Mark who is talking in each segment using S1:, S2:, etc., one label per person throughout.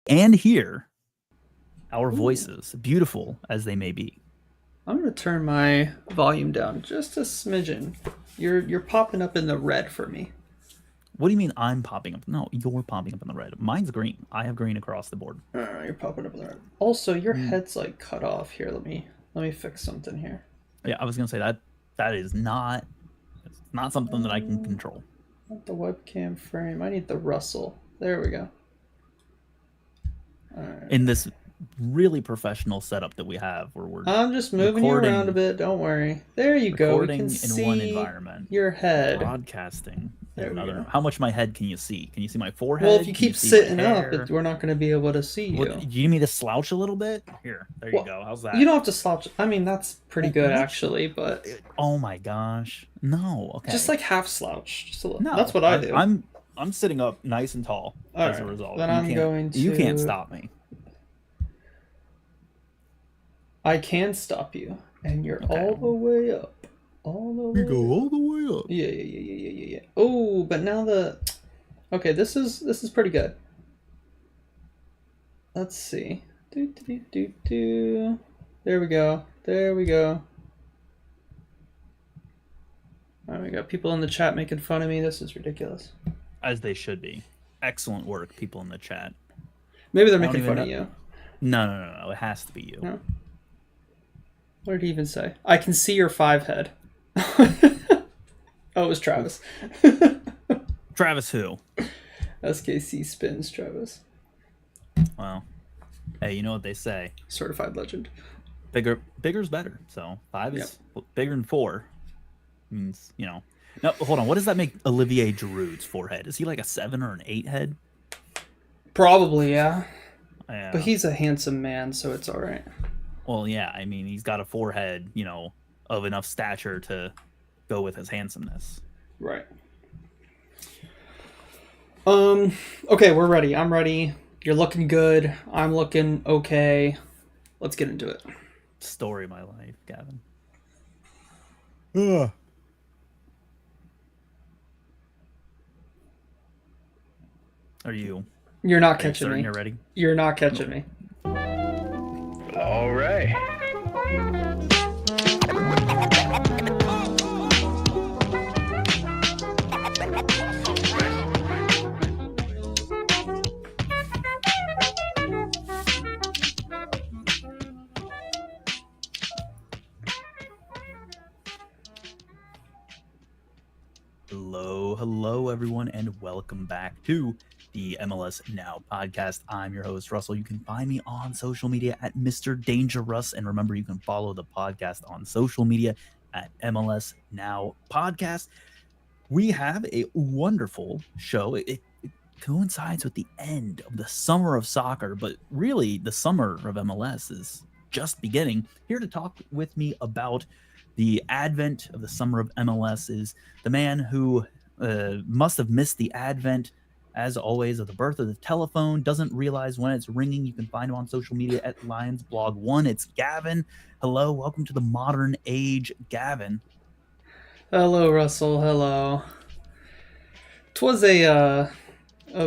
S1: and hear our voices, beautiful as they may be.
S2: I'm gonna turn my volume down just a smidgen. You're popping up in the red for me.
S1: What do you mean I'm popping up? No, you're popping up in the red. Mine's green. I have green across the board.
S2: You're popping up in the red. Also, your head's like cut off here. Let me fix something here.
S1: Yeah, I was gonna say that is not something that I can control.
S2: Not the webcam frame. I need the Russell. There we go.
S1: In this really professional setup that we have, where we're
S2: I'm just moving you around a bit. Don't worry. There you go. We can see
S1: one environment.
S2: Your head.
S1: Broadcasting in another. How much of my head can you see? Can you see my forehead?
S2: Well, if you keep sitting up, we're not going to be able to see you.
S1: Do you need me to slouch a little bit? Here, there you go. How's that?
S2: You don't have to slouch. I mean, that's pretty good actually, but
S1: oh my gosh, no. Okay,
S2: just like half slouch, just a little.
S1: No,
S2: that's what I do.
S1: I'm sitting up nice and tall as a result.
S2: Then I'm going to.
S1: You can't stop me.
S2: I can stop you, and you're all the way up. All the way.
S1: You go all the way up.
S2: Yeah. Oh, but now okay, this is pretty good. Let's see. There we go. There we go. Oh, we got people in the chat making fun of me. This is ridiculous.
S1: As they should be. Excellent work, people in the chat.
S2: Maybe they're making fun of you.
S1: No. It has to be you.
S2: No. What did he even say? I can see your 5 head. Oh, it was Travis.
S1: Travis who?
S2: SKC spins Travis.
S1: Well, hey, you know what they say.
S2: Certified legend.
S1: Bigger's better. So 5 is bigger than 4. Means, No, hold on. What does that make Olivier Giroud's forehead? Is he like a 7 or an 8 head?
S2: Probably, yeah. But he's a handsome man, so it's all right.
S1: Well, yeah. I mean, he's got a forehead, of enough stature to go with his handsomeness.
S2: Right. Okay, we're ready. I'm ready. You're looking good. I'm looking okay. Let's get into it.
S1: Story of my life, Gavin. Are you?
S2: You're not catching me.
S1: You're ready?
S2: You're not catching me.
S3: All right.
S1: Hello, everyone, and welcome back to the MLS Now podcast. I'm your host, Russell. You can find me on social media at Mr. Dangerous, and remember, you can follow the podcast on social media at MLS Now Podcast. We have a wonderful show. It coincides with the end of the summer of soccer, but really the summer of MLS is just beginning. Here to talk with me about the advent of the summer of MLS is the man who must have missed the advent, as always, of the birth of the telephone, doesn't realize when it's ringing. You can find him on social media at LionsBlog1. It's Gavin. Hello, welcome to the modern age, Gavin.
S2: Hello, Russell. Hello. 'Twas a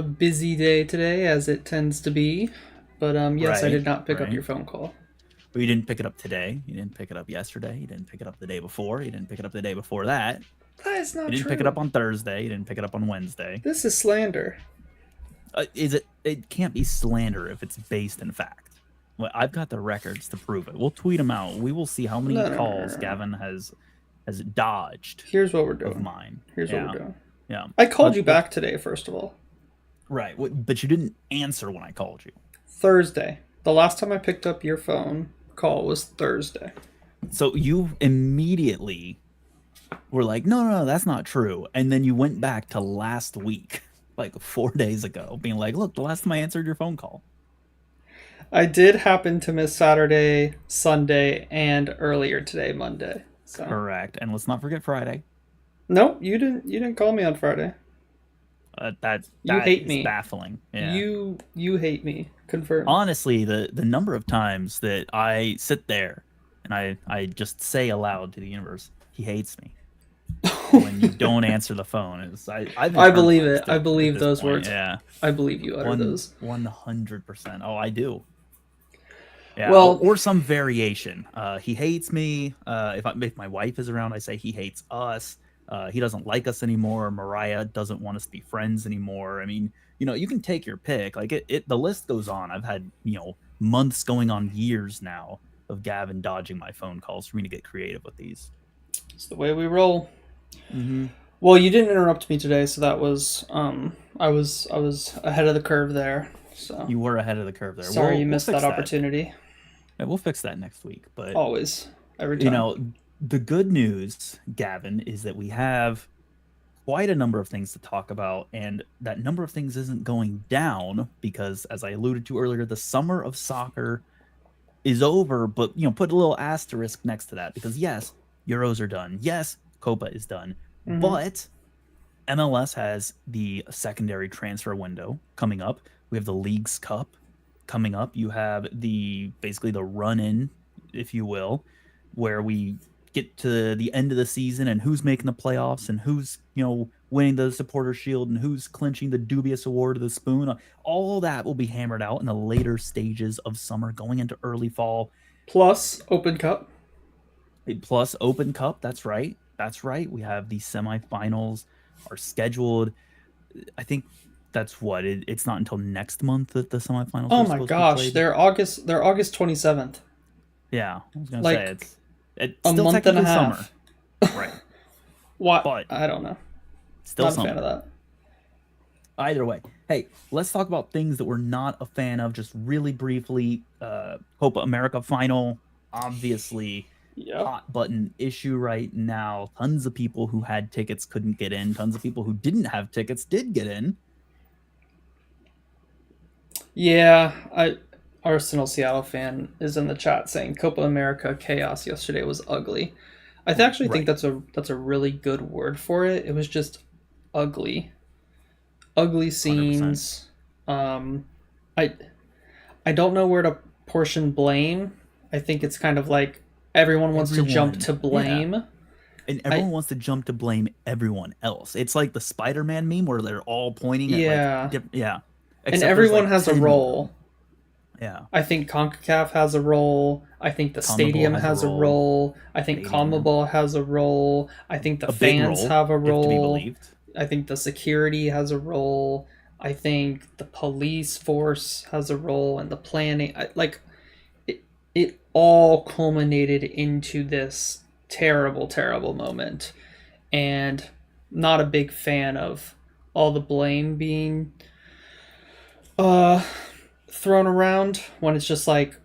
S2: busy day today, as it tends to be, but yes, I did not pick up your phone call.
S1: Well, you didn't pick it up today. You didn't pick it up yesterday. You didn't pick it up the day before. You didn't pick it up the day before that.
S2: That is not true.
S1: You didn't pick it up on Thursday. You didn't pick it up on Wednesday.
S2: This is slander.
S1: It can't be slander if it's based in fact. Well, I've got the records to prove it. We'll tweet them out. We will see how many calls Gavin has dodged.
S2: Here's what we're doing.
S1: Of mine.
S2: Here's what we're doing.
S1: Yeah.
S2: I called you back today, first of all.
S1: Right, but you didn't answer when I called you.
S2: Thursday. The last time I picked up your phone call was Thursday.
S1: So you immediately were like, no, that's not true. And then you went back to last week, like 4 days ago, being like, look, the last time I answered your phone call.
S2: I did happen to miss Saturday, Sunday, and earlier today, Monday. So.
S1: Correct. And let's not forget Friday.
S2: Nope, you didn't call me on Friday.
S1: That
S2: hate
S1: is
S2: me.
S1: Baffling. Yeah.
S2: You hate me. Confirm.
S1: Honestly, the number of times that I sit there and I just say aloud to the universe, he hates me. when you don't answer the phone. I've been
S2: I believe it.
S1: traumatized
S2: I
S1: at
S2: believe
S1: this
S2: those
S1: point.
S2: words.
S1: Yeah,
S2: I believe you utter those.
S1: 100%. Oh, I do. Yeah,
S2: Well,
S1: or some variation. He hates me. If my wife is around, I say he hates us. He doesn't like us anymore. Mariah doesn't want us to be friends anymore. I mean, you can take your pick. Like the list goes on. I've had months going on years now of Gavin dodging my phone calls for me to get creative with these.
S2: it's the way we roll.
S1: Mm-hmm.
S2: Well, you didn't interrupt me today, so that was I was ahead of the curve there. So
S1: You were ahead of the curve there.
S2: sorry you
S1: We'll
S2: missed that
S1: fix that.
S2: opportunity.
S1: Yeah, we'll fix that next week. But
S2: Always, every
S1: you
S2: time.
S1: know, the good news, Gavin, is that we have quite a number of things to talk about, and that number of things isn't going down because, as I alluded to earlier, the summer of soccer is over. But put a little asterisk next to that because yes, Euros are done. Yes, Copa is done,
S2: Mm-hmm.
S1: but MLS has the secondary transfer window coming up. We have the Leagues Cup coming up. You have basically the run in, if you will, where we get to the end of the season and who's making the playoffs and who's, winning the supporter shield and who's clinching the dubious award of the spoon. All that will be hammered out in the later stages of summer going into early fall.
S2: Plus Open Cup.
S1: Plus Open Cup, that's right. That's right. We have the semifinals are scheduled. I think that's what it's not until next month that the semifinals
S2: Oh
S1: are
S2: my
S1: supposed to be
S2: gosh,
S1: played.
S2: they're August 27th.
S1: Yeah, I was gonna say
S2: Like
S1: it's
S2: a
S1: still
S2: month and a
S1: technically
S2: half.
S1: summer, right?
S2: What?
S1: But
S2: I don't know.
S1: still
S2: Not a
S1: summer.
S2: fan of that.
S1: Either way, hey, let's talk about things that we're not a fan of. Just really briefly, Copa America final, obviously
S2: Yep.
S1: hot button issue right now. Tons of people who had tickets couldn't get in. Tons of people who didn't have tickets did get in.
S2: Yeah, Arsenal Seattle fan is in the chat saying Copa America chaos yesterday was ugly. Actually think
S1: Right,
S2: that's a really good word for it. It was just ugly. Ugly
S1: 100%.
S2: scenes. I I don't know where to portion blame. I think it's kind of like everyone wants to jump
S1: Everyone,
S2: to
S1: yeah.
S2: blame.
S1: And
S2: I
S1: everyone wants to jump to blame everyone else. It's like the Spider-Man meme where they're all pointing at like
S2: Yeah,
S1: yeah.
S2: and
S1: Except there's
S2: everyone
S1: like
S2: has a
S1: 10 of them.
S2: role.
S1: Yeah.
S2: I think CONCACAF has a role. I think the
S1: CONMEBOL
S2: stadium
S1: has a
S2: has a
S1: role.
S2: role. I think
S1: Stadium.
S2: CONMEBOL has a role. I think the
S1: A big
S2: fans
S1: role,
S2: have a
S1: if to be
S2: role.
S1: believed.
S2: I think the security has a role. I think the police force has a role, and the planning. It all culminated into this terrible, terrible moment. And not a big fan of all the blame being uh thrown around when it's just like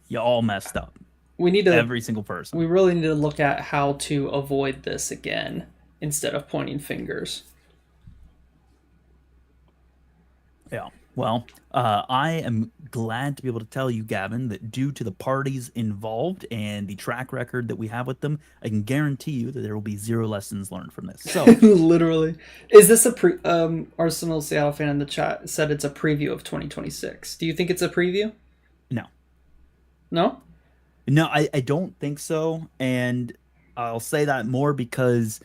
S1: You all messed up.
S2: we need to
S1: Every single person.
S2: we really need to look at how to avoid this again instead of pointing fingers.
S1: Yeah. Well, I am glad to be able to tell you, Gavin, that due to the parties involved and the track record that we have with them, I can guarantee you that there will be zero lessons learned from this. So,
S2: Literally. Is this a Arsenal Seattle fan in the chat said it's a preview of 2026? Do you think it's a preview?
S1: no.
S2: No?
S1: No, I don't think so. And I'll say that more because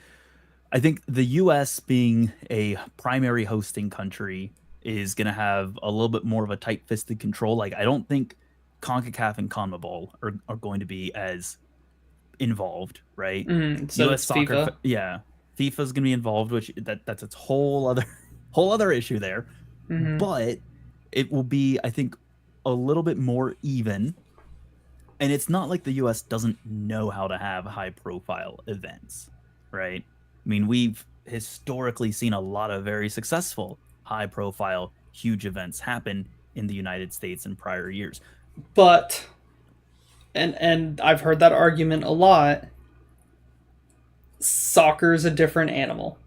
S1: I think the US being a primary hosting country is going to have a little bit more of a tight-fisted control. Like I don't think CONCACAF and CONMEBOL are going to be as involved, right?
S2: So
S1: US
S2: it's
S1: soccer
S2: FIFA.
S1: yeah, FIFA's going to be involved, which that's its whole other whole other issue there.
S2: Mm-hmm.
S1: But it will be I think a little bit more even, and it's not like the US doesn't know how to have high profile events, right? I mean, we've historically seen a lot of very successful high profile huge events happen in the United States in prior years.
S2: But and I've heard that argument a lot. Soccer is a different animal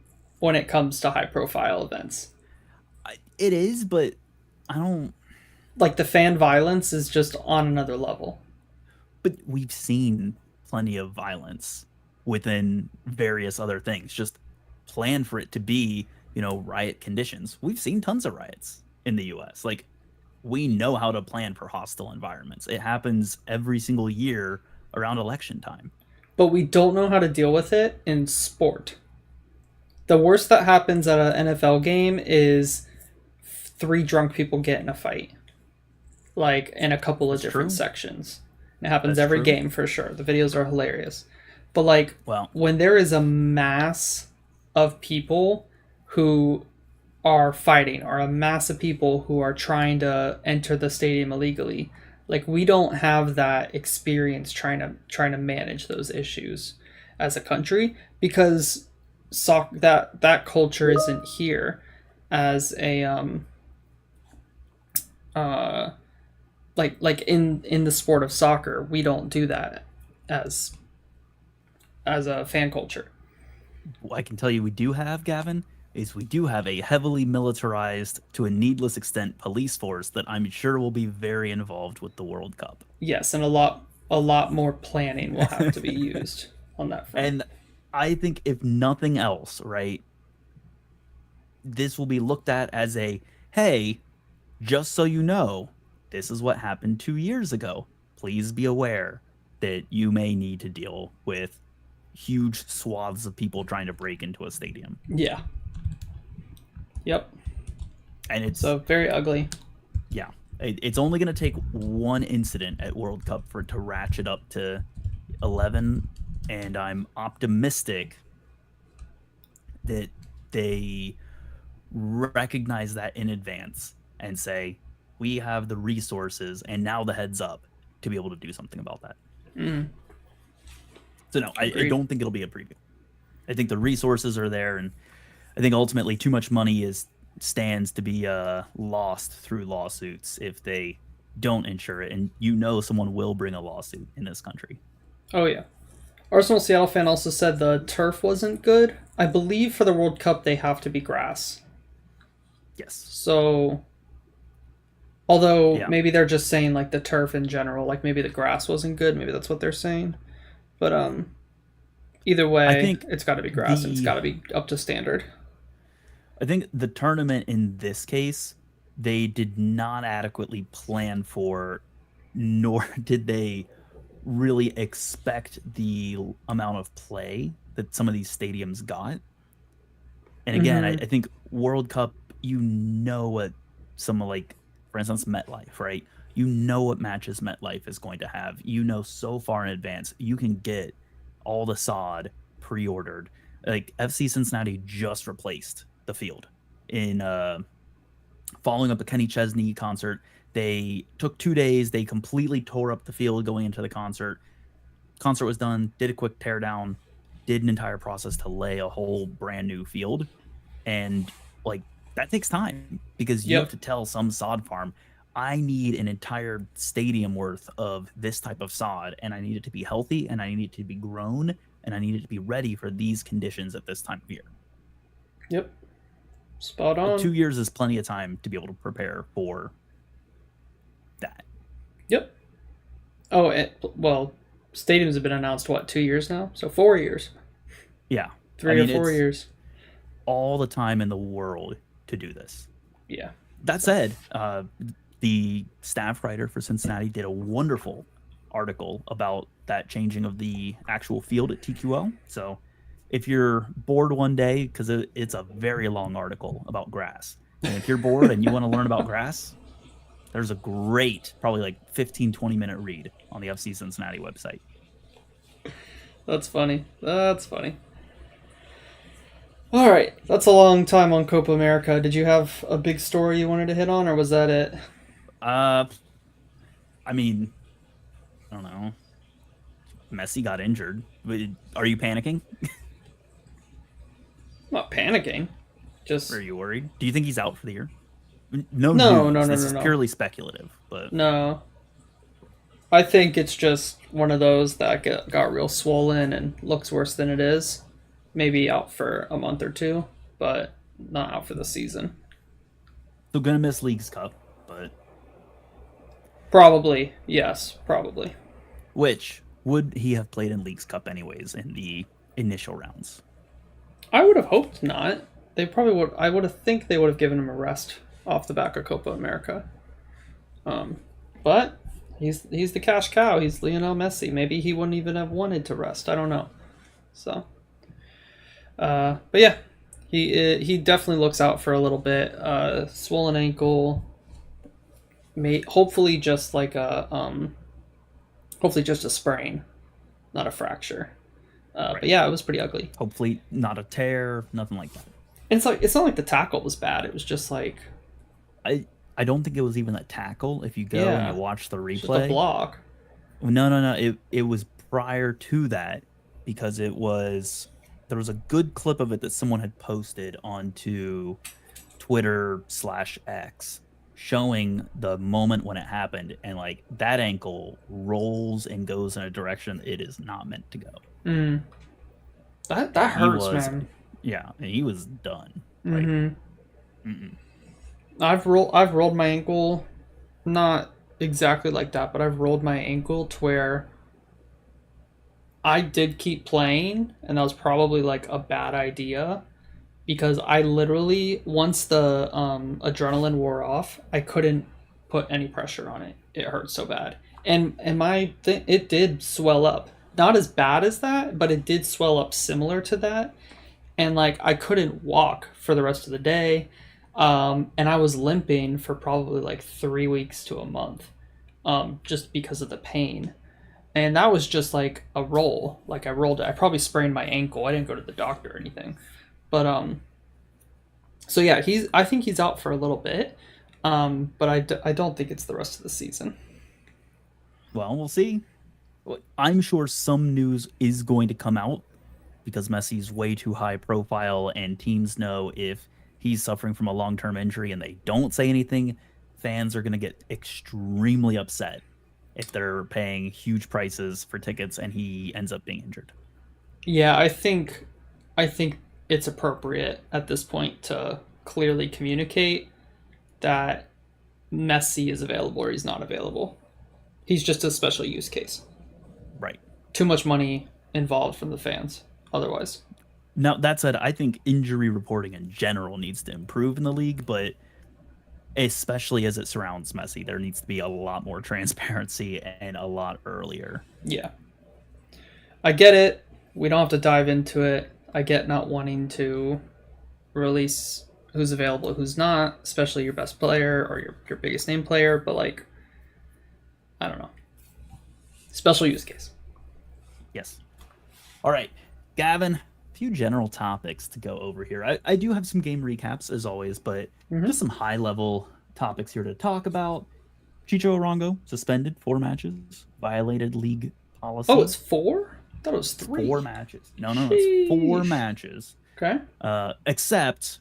S2: when it comes to high profile events.
S1: It is, but I don't.
S2: Like the fan violence is just on another level.
S1: But we've seen plenty of violence within various other things. Just plan for it to be, riot conditions. We've seen tons of riots in the US. Like, we know how to plan for hostile environments. It happens every single year around election time.
S2: but we don't know how to deal with it in sport. The worst that happens at an NFL game is 3 drunk people get in a fight, like in a couple of different sections. It happens every game for sure. The videos are hilarious. But like, when there is a mass of people who are fighting, or a mass of people who are trying to enter the stadium illegally, like, we don't have that experience trying to manage those issues as a country, because that culture isn't here as a like in the sport of soccer. We don't do that as a fan culture.
S1: What I can tell you we do have, Gavin, is we do have a heavily militarized, to a needless extent, police force that I'm sure will be very involved with the World Cup.
S2: Yes, and a lot more planning will have to be used on that front.
S1: And I think if nothing else, right, this will be looked at as a, hey, just so you know, this is what happened 2 years ago. Please be aware that you may need to deal with huge swaths of people trying to break into a stadium.
S2: Yeah. Yep.
S1: And it's
S2: so very ugly.
S1: Yeah. It's only going to take one incident at World Cup for it to ratchet up to 11, and I'm optimistic that they recognize that in advance and say, we have the resources and now the heads up to be able to do something about that. So no, I don't think it'll be a preview. I think the resources are there, and I think ultimately too much money stands to be lost through lawsuits if they don't insure it, and someone will bring a lawsuit in this country.
S2: Oh yeah. Arsenal Seattle fan also said the turf wasn't good. I believe for the World Cup they have to be grass.
S1: Yes.
S2: So, although maybe they're just saying like the turf in general, like maybe the grass wasn't good. Maybe that's what they're saying. But either way, I think it's got to be grass and it's got to be up to standard.
S1: I think the tournament in this case, they did not adequately plan for, nor did they really expect the amount of play that some of these stadiums got. And again, I think World Cup, what some, like, for instance, MetLife, right? What matches MetLife is going to have. So far in advance, you can get all the sod pre-ordered. Like, FC Cincinnati just replaced the field in following up the Kenny Chesney concert. They took 2 days. They completely tore up the field going into the concert. Concert was done, did a quick tear down, did an entire process to lay a whole brand new field. And like, that takes time, because you have to tell some sod farm, I need an entire stadium worth of this type of sod, and I need it to be healthy, and I need it to be grown, and I need it to be ready for these conditions at this time of year.
S2: Yep. Spot on.
S1: 2 years is plenty of time to be able to prepare for that.
S2: Yep. Oh, well, stadiums have been announced, 2 years now? So 4 years.
S1: Yeah.
S2: 3 or 4 years.
S1: All the time in the world to do this.
S2: Yeah.
S1: That said, the staff writer for Cincinnati did a wonderful article about that changing of the actual field at TQL. So if you're bored one day, because it's a very long article about grass, and if you're bored and you want to learn about grass, there's a great, probably like 15-20 minute read on the FC Cincinnati website.
S2: That's funny. All right, that's a long time on Copa America. Did you have a big story you wanted to hit on, or was that it?
S1: I mean, I don't know. Messi got injured. Are you panicking?
S2: I'm not panicking. Just.
S1: Are you worried? Do you think he's out for the year?
S2: No.
S1: This is purely speculative. But
S2: no. I think it's just one of those that got real swollen and looks worse than it is. Maybe out for a month or two, but not out for the season.
S1: So gonna miss Leagues Cup, but
S2: probably, yes, probably.
S1: Which would he have played in Leagues Cup anyways in the initial rounds?
S2: I would have hoped not. They probably would. I would have think they would have given him a rest off the back of Copa America. But He's the cash cow. He's Lionel Messi. Maybe he wouldn't even have wanted to rest. I don't know. So, but yeah, he definitely looks out for a little bit. Swollen ankle. Hopefully just like hopefully just a sprain, not a fracture.
S1: Right.
S2: But yeah, it was pretty ugly.
S1: Hopefully not a tear, nothing like that.
S2: And it's not like the tackle was bad. It was just like
S1: I don't think it was even a tackle. If you go and you watch the replay,
S2: just a block.
S1: No. It was prior to that, because there was a good clip of it that someone had posted onto Twitter/X showing the moment when it happened, and like that ankle rolls and goes in a direction it is not meant to go.
S2: That hurts, man.
S1: Yeah, he was done.
S2: I've rolled my ankle, not exactly like that, but I've rolled my ankle to where I did keep playing, and that was probably like a bad idea, because I literally, once the adrenaline wore off, I couldn't put any pressure on it. It hurt so bad, and it did swell up. Not as bad as that, but it did swell up similar to that, and like I couldn't walk for the rest of the day. And I was limping for probably like 3 weeks to a month, just because of the pain. And that was just like a roll. Like I rolled it. I probably sprained my ankle. I didn't go to the doctor or anything. But so yeah, I think he's out for a little bit. But I don't think it's the rest of the season.
S1: Well, we'll see. I'm sure some news is going to come out, because Messi's way too high profile, and teams know if he's suffering from a long-term injury and they don't say anything, fans are going to get extremely upset if they're paying huge prices for tickets and he ends up being injured.
S2: Yeah, I think it's appropriate at this point to clearly communicate that Messi is available or he's not available. He's just a special use case.
S1: Right.
S2: Too much money involved from the fans otherwise.
S1: Now, that said, I think injury reporting in general needs to improve in the league, but especially as it surrounds Messi, there needs to be a lot more transparency and a lot earlier.
S2: Yeah. I get it. We don't have to dive into it. I get not wanting to release who's available, who's not, especially your best player or your biggest name player, but like, I don't know. Special use case.
S1: Yes. All right, Gavin, few general topics to go over here. I do have some game recaps as always, but just some high level topics here to talk about. Chicho Arango suspended 4 matches, violated league policy.
S2: Oh, it's 4? I thought it was 3.
S1: 4 matches. No, it's 4 matches.
S2: Okay.
S1: Except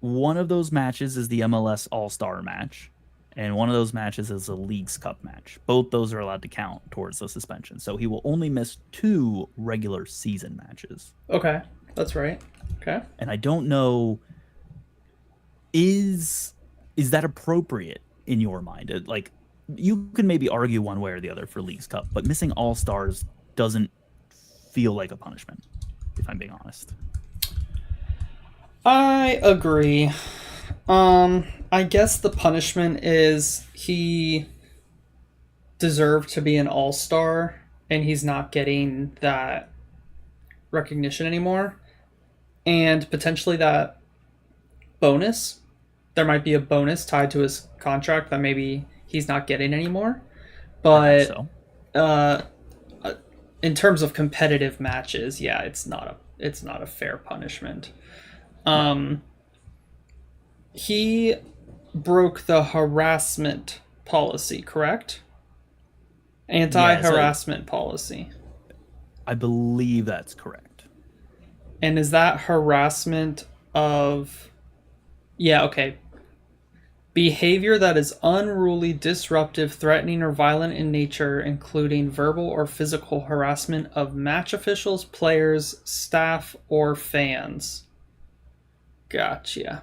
S1: one of those matches is the MLS All-Star match, and one of those matches is a Leagues Cup match. Both those are allowed to count towards the suspension. So he will only miss 2 regular season matches.
S2: Okay, that's right. Okay.
S1: And I don't know, is that appropriate in your mind? Like, you can maybe argue one way or the other for Leagues Cup, but missing All-Stars doesn't feel like a punishment, if I'm being honest.
S2: I agree. I guess the punishment is he deserved to be an all-star, and he's not getting that recognition anymore. And potentially that bonus, there might be a bonus tied to his contract that maybe he's not getting anymore. But in terms of competitive matches, yeah, it's not a fair punishment. He broke the harassment policy, correct? Anti-harassment policy.
S1: I believe that's correct.
S2: And is that harassment of... Yeah, okay. Behavior that is unruly, disruptive, threatening, or violent in nature, including verbal or physical harassment of match officials, players, staff, or fans. Gotcha.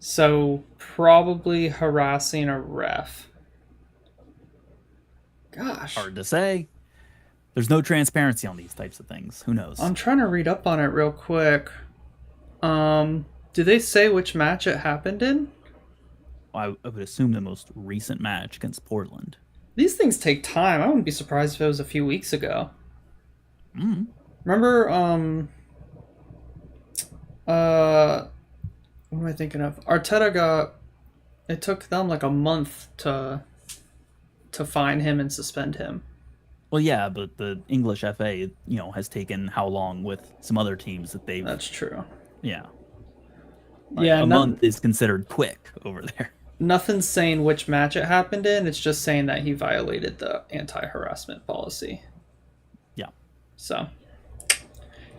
S2: So, probably harassing a ref. Gosh.
S1: Hard to say. There's no transparency on these types of things. Who knows?
S2: I'm trying to read up on it real quick. Do they say which match it happened in?
S1: I would assume the most recent match against Portland.
S2: These things take time. I wouldn't be surprised if it was a few weeks ago.
S1: Mm.
S2: Remember, what am I thinking of? Arteta got. It took them like a month to fine him and suspend him.
S1: Well, yeah, but the English FA, has taken how long with some other teams that they've.
S2: That's true.
S1: Yeah.
S2: Yeah,
S1: a month is considered quick over there.
S2: Nothing's saying which match it happened in. It's just saying that he violated the anti-harassment policy.
S1: Yeah.
S2: So,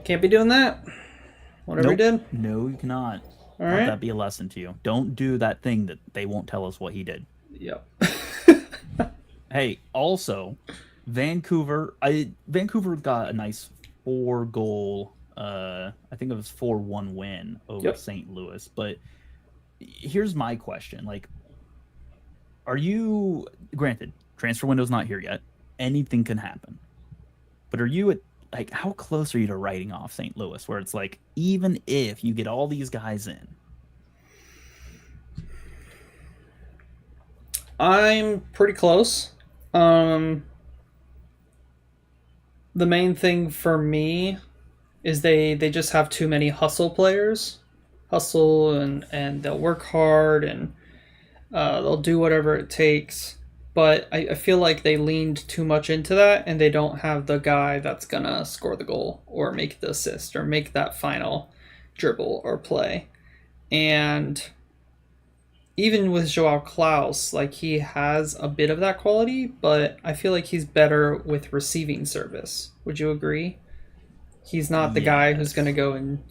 S2: can't be doing that. Whatever he did.
S1: No, you cannot.
S2: All
S1: Let
S2: right.
S1: that be a lesson to you. Don't do that thing that they won't tell us what he did.
S2: Yep.
S1: Hey, also, Vancouver got a nice 4-goal, I think it was 4-1 win over St. Louis. But here's my question. Like, granted, transfer window's not here yet. Anything can happen. But are you how close are you to writing off St. Louis, where it's like, even if you get all these guys in?
S2: I'm pretty close. The main thing for me is they just have too many hustle players. Hustle and they'll work hard and they'll do whatever it takes. But I feel like they leaned too much into that and they don't have the guy that's going to score the goal or make the assist or make that final dribble or play. And even with Joao Klaus, like, he has a bit of that quality, but I feel like he's better with receiving service. Would you agree? He's not the guy who's going to go and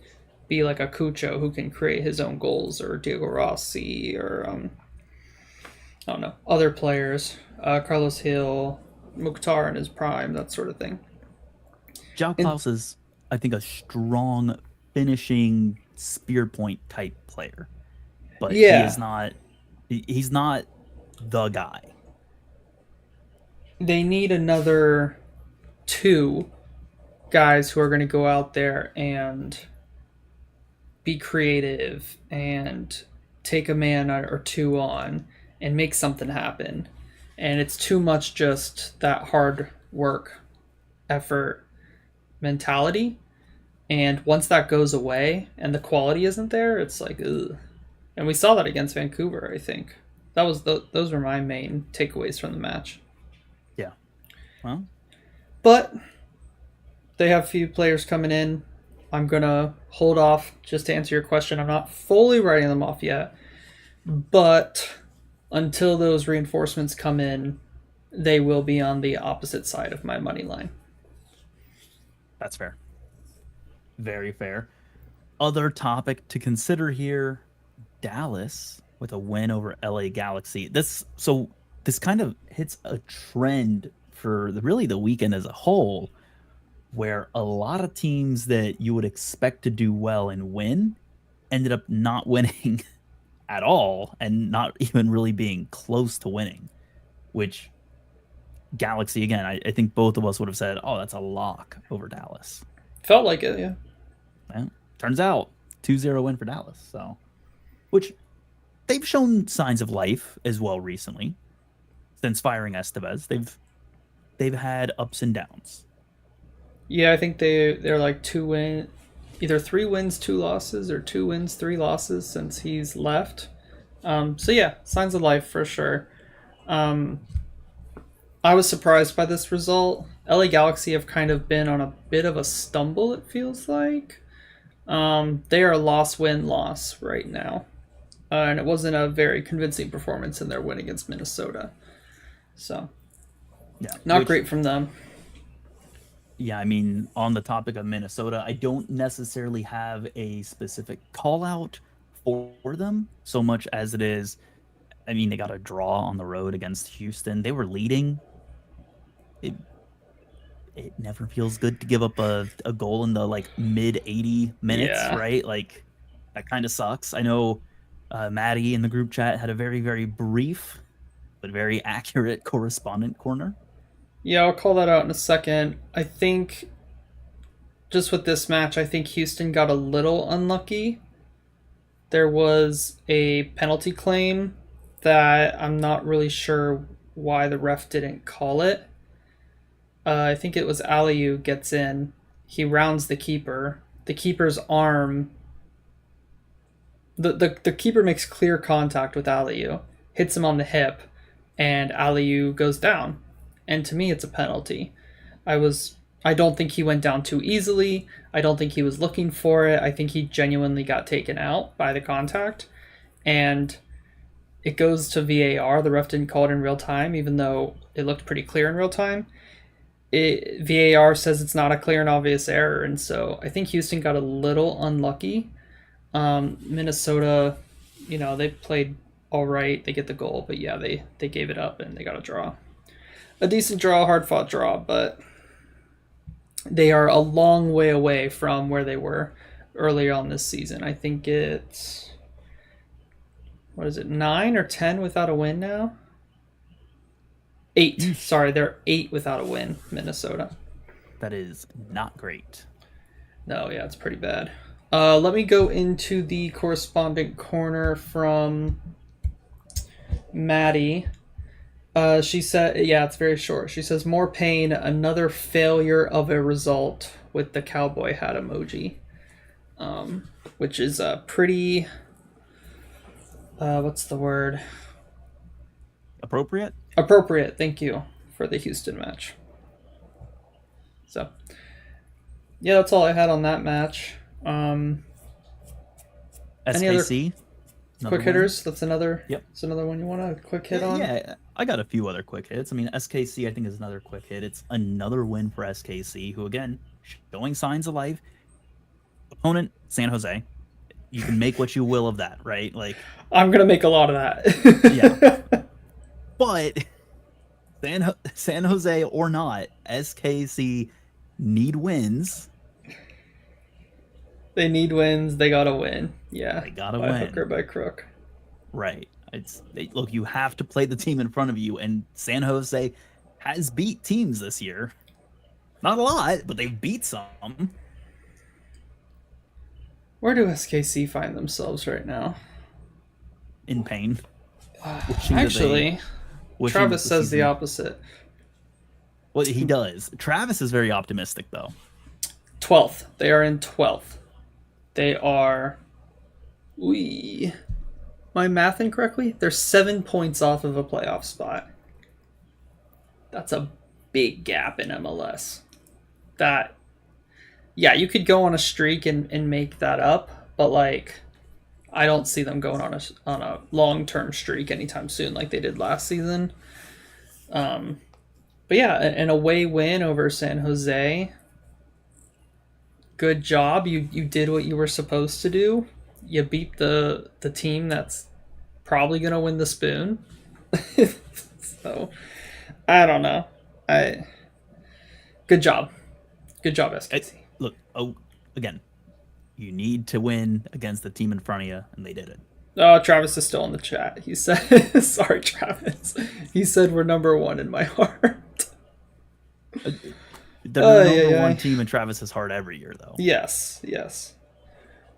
S2: be like a Cucho who can create his own goals, or Diego Rossi, or I don't know, other players, Carlos Hill, Mukhtar in his prime, that sort of thing.
S1: Joao Klaus is, I think, a strong finishing spear point type player. But he is not. He's not the guy.
S2: They need another 2 guys who are going to go out there and be creative and take a man or 2 on and make something happen. And it's too much just that hard work, effort, mentality. And once that goes away and the quality isn't there, it's like, ugh. And we saw that against Vancouver, I think. Those were my main takeaways from the match.
S1: Yeah. Well,
S2: but they have a few players coming in. I'm going to hold off just to answer your question. I'm not fully writing them off yet. But until those reinforcements come in, they will be on the opposite side of my money line.
S1: That's fair. Very fair. Other topic to consider here, Dallas with a win over LA Galaxy. This kind of hits a trend for the weekend as a whole, where a lot of teams that you would expect to do well and win ended up not winning at all and not even really being close to winning, which Galaxy, again, I think both of us would have said, oh, that's a lock over Dallas.
S2: Felt like it, yeah.
S1: Well, turns out 2-0 win for Dallas. So, which they've shown signs of life as well recently. Since firing Estevez, they've had ups and downs.
S2: Yeah, I think they're like 2 either 3 wins, 2 losses, or 2 wins, 3 losses since he's left. So yeah, signs of life for sure. I was surprised by this result. LA Galaxy have kind of been on a bit of a stumble, it feels like. They are loss-win-loss right now. And it wasn't a very convincing performance in their win against Minnesota. So,
S1: yeah,
S2: not great from them.
S1: Yeah, I mean, on the topic of Minnesota, I don't necessarily have a specific call-out for them so much as it is, I mean, they got a draw on the road against Houston. They were leading. It never feels good to give up a goal in the mid 80 minutes, right? Like, that kind of sucks. I know Maddie in the group chat had a very, very brief but very accurate correspondent corner.
S2: Yeah, I'll call that out in a second. I think just with this match, I think Houston got a little unlucky. There was a penalty claim that I'm not really sure why the ref didn't call it. I think it was Aliu gets in. He rounds the keeper. The keeper's arm. The keeper makes clear contact with Aliu, hits him on the hip, and Aliu goes down. And to me, it's a penalty. I don't think he went down too easily. I don't think he was looking for it. I think he genuinely got taken out by the contact. And it goes to VAR. The ref didn't call it in real time, even though it looked pretty clear in real time. VAR says it's not a clear and obvious error, and so I think Houston got a little unlucky. Minnesota, they played all right. They get the goal, but yeah, they gave it up and they got a draw. A decent draw, hard-fought draw, but they are a long way away from where they were earlier on this season. I think it's, 9 or 10 without a win now? 8. Sorry, they're 8 without a win, Minnesota.
S1: That is not great.
S2: No, yeah, it's pretty bad. Let me go into the correspondent corner from Maddie. She said, yeah, it's very short. She says, more pain, another failure of a result with the cowboy hat emoji. Which is a pretty, what's the word?
S1: Appropriate?
S2: Appropriate, thank you, for the Houston match. So, yeah, that's all I had on that match. Any other
S1: SKC?
S2: quick hitters? That's another.
S1: Yep.
S2: That's another one you want to quick hit on.
S1: Yeah, I got a few other quick hits. I mean, SKC I think is another quick hit. It's another win for SKC, who again showing signs of life. Opponent San Jose. You can make what you will of that, right? Like
S2: I'm gonna make a lot of that.
S1: Yeah. But San Jose or not, SKC need wins.
S2: They need wins. They gotta win. Yeah.
S1: They gotta
S2: by
S1: win.
S2: hook or by crook.
S1: Right. Look, you have to play the team in front of you, and San Jose has beat teams this year. Not a lot, but they've beat some.
S2: Where do SKC find themselves right now?
S1: In pain.
S2: Actually, Travis says the opposite.
S1: Well, he does. Travis is very optimistic, though.
S2: 12th. They are in 12th. They are... Am I mathing correctly? They're 7 points off of a playoff spot. That's a big gap in MLS. Yeah, you could go on a streak and make that up, but I don't see them going on a long-term streak anytime soon like they did last season. But yeah, an away win over San Jose. Good job. You did what you were supposed to do. You beat the team that's probably going to win the spoon. So, I don't know. Good job. Good job, SKC.
S1: Look, again, you need to win against the team in front of you, and they did it.
S2: Oh, Travis is still in the chat. He said, sorry, Travis. He said we're number one in my heart.
S1: They're the number one team in Travis's heart every year, though.
S2: Yes.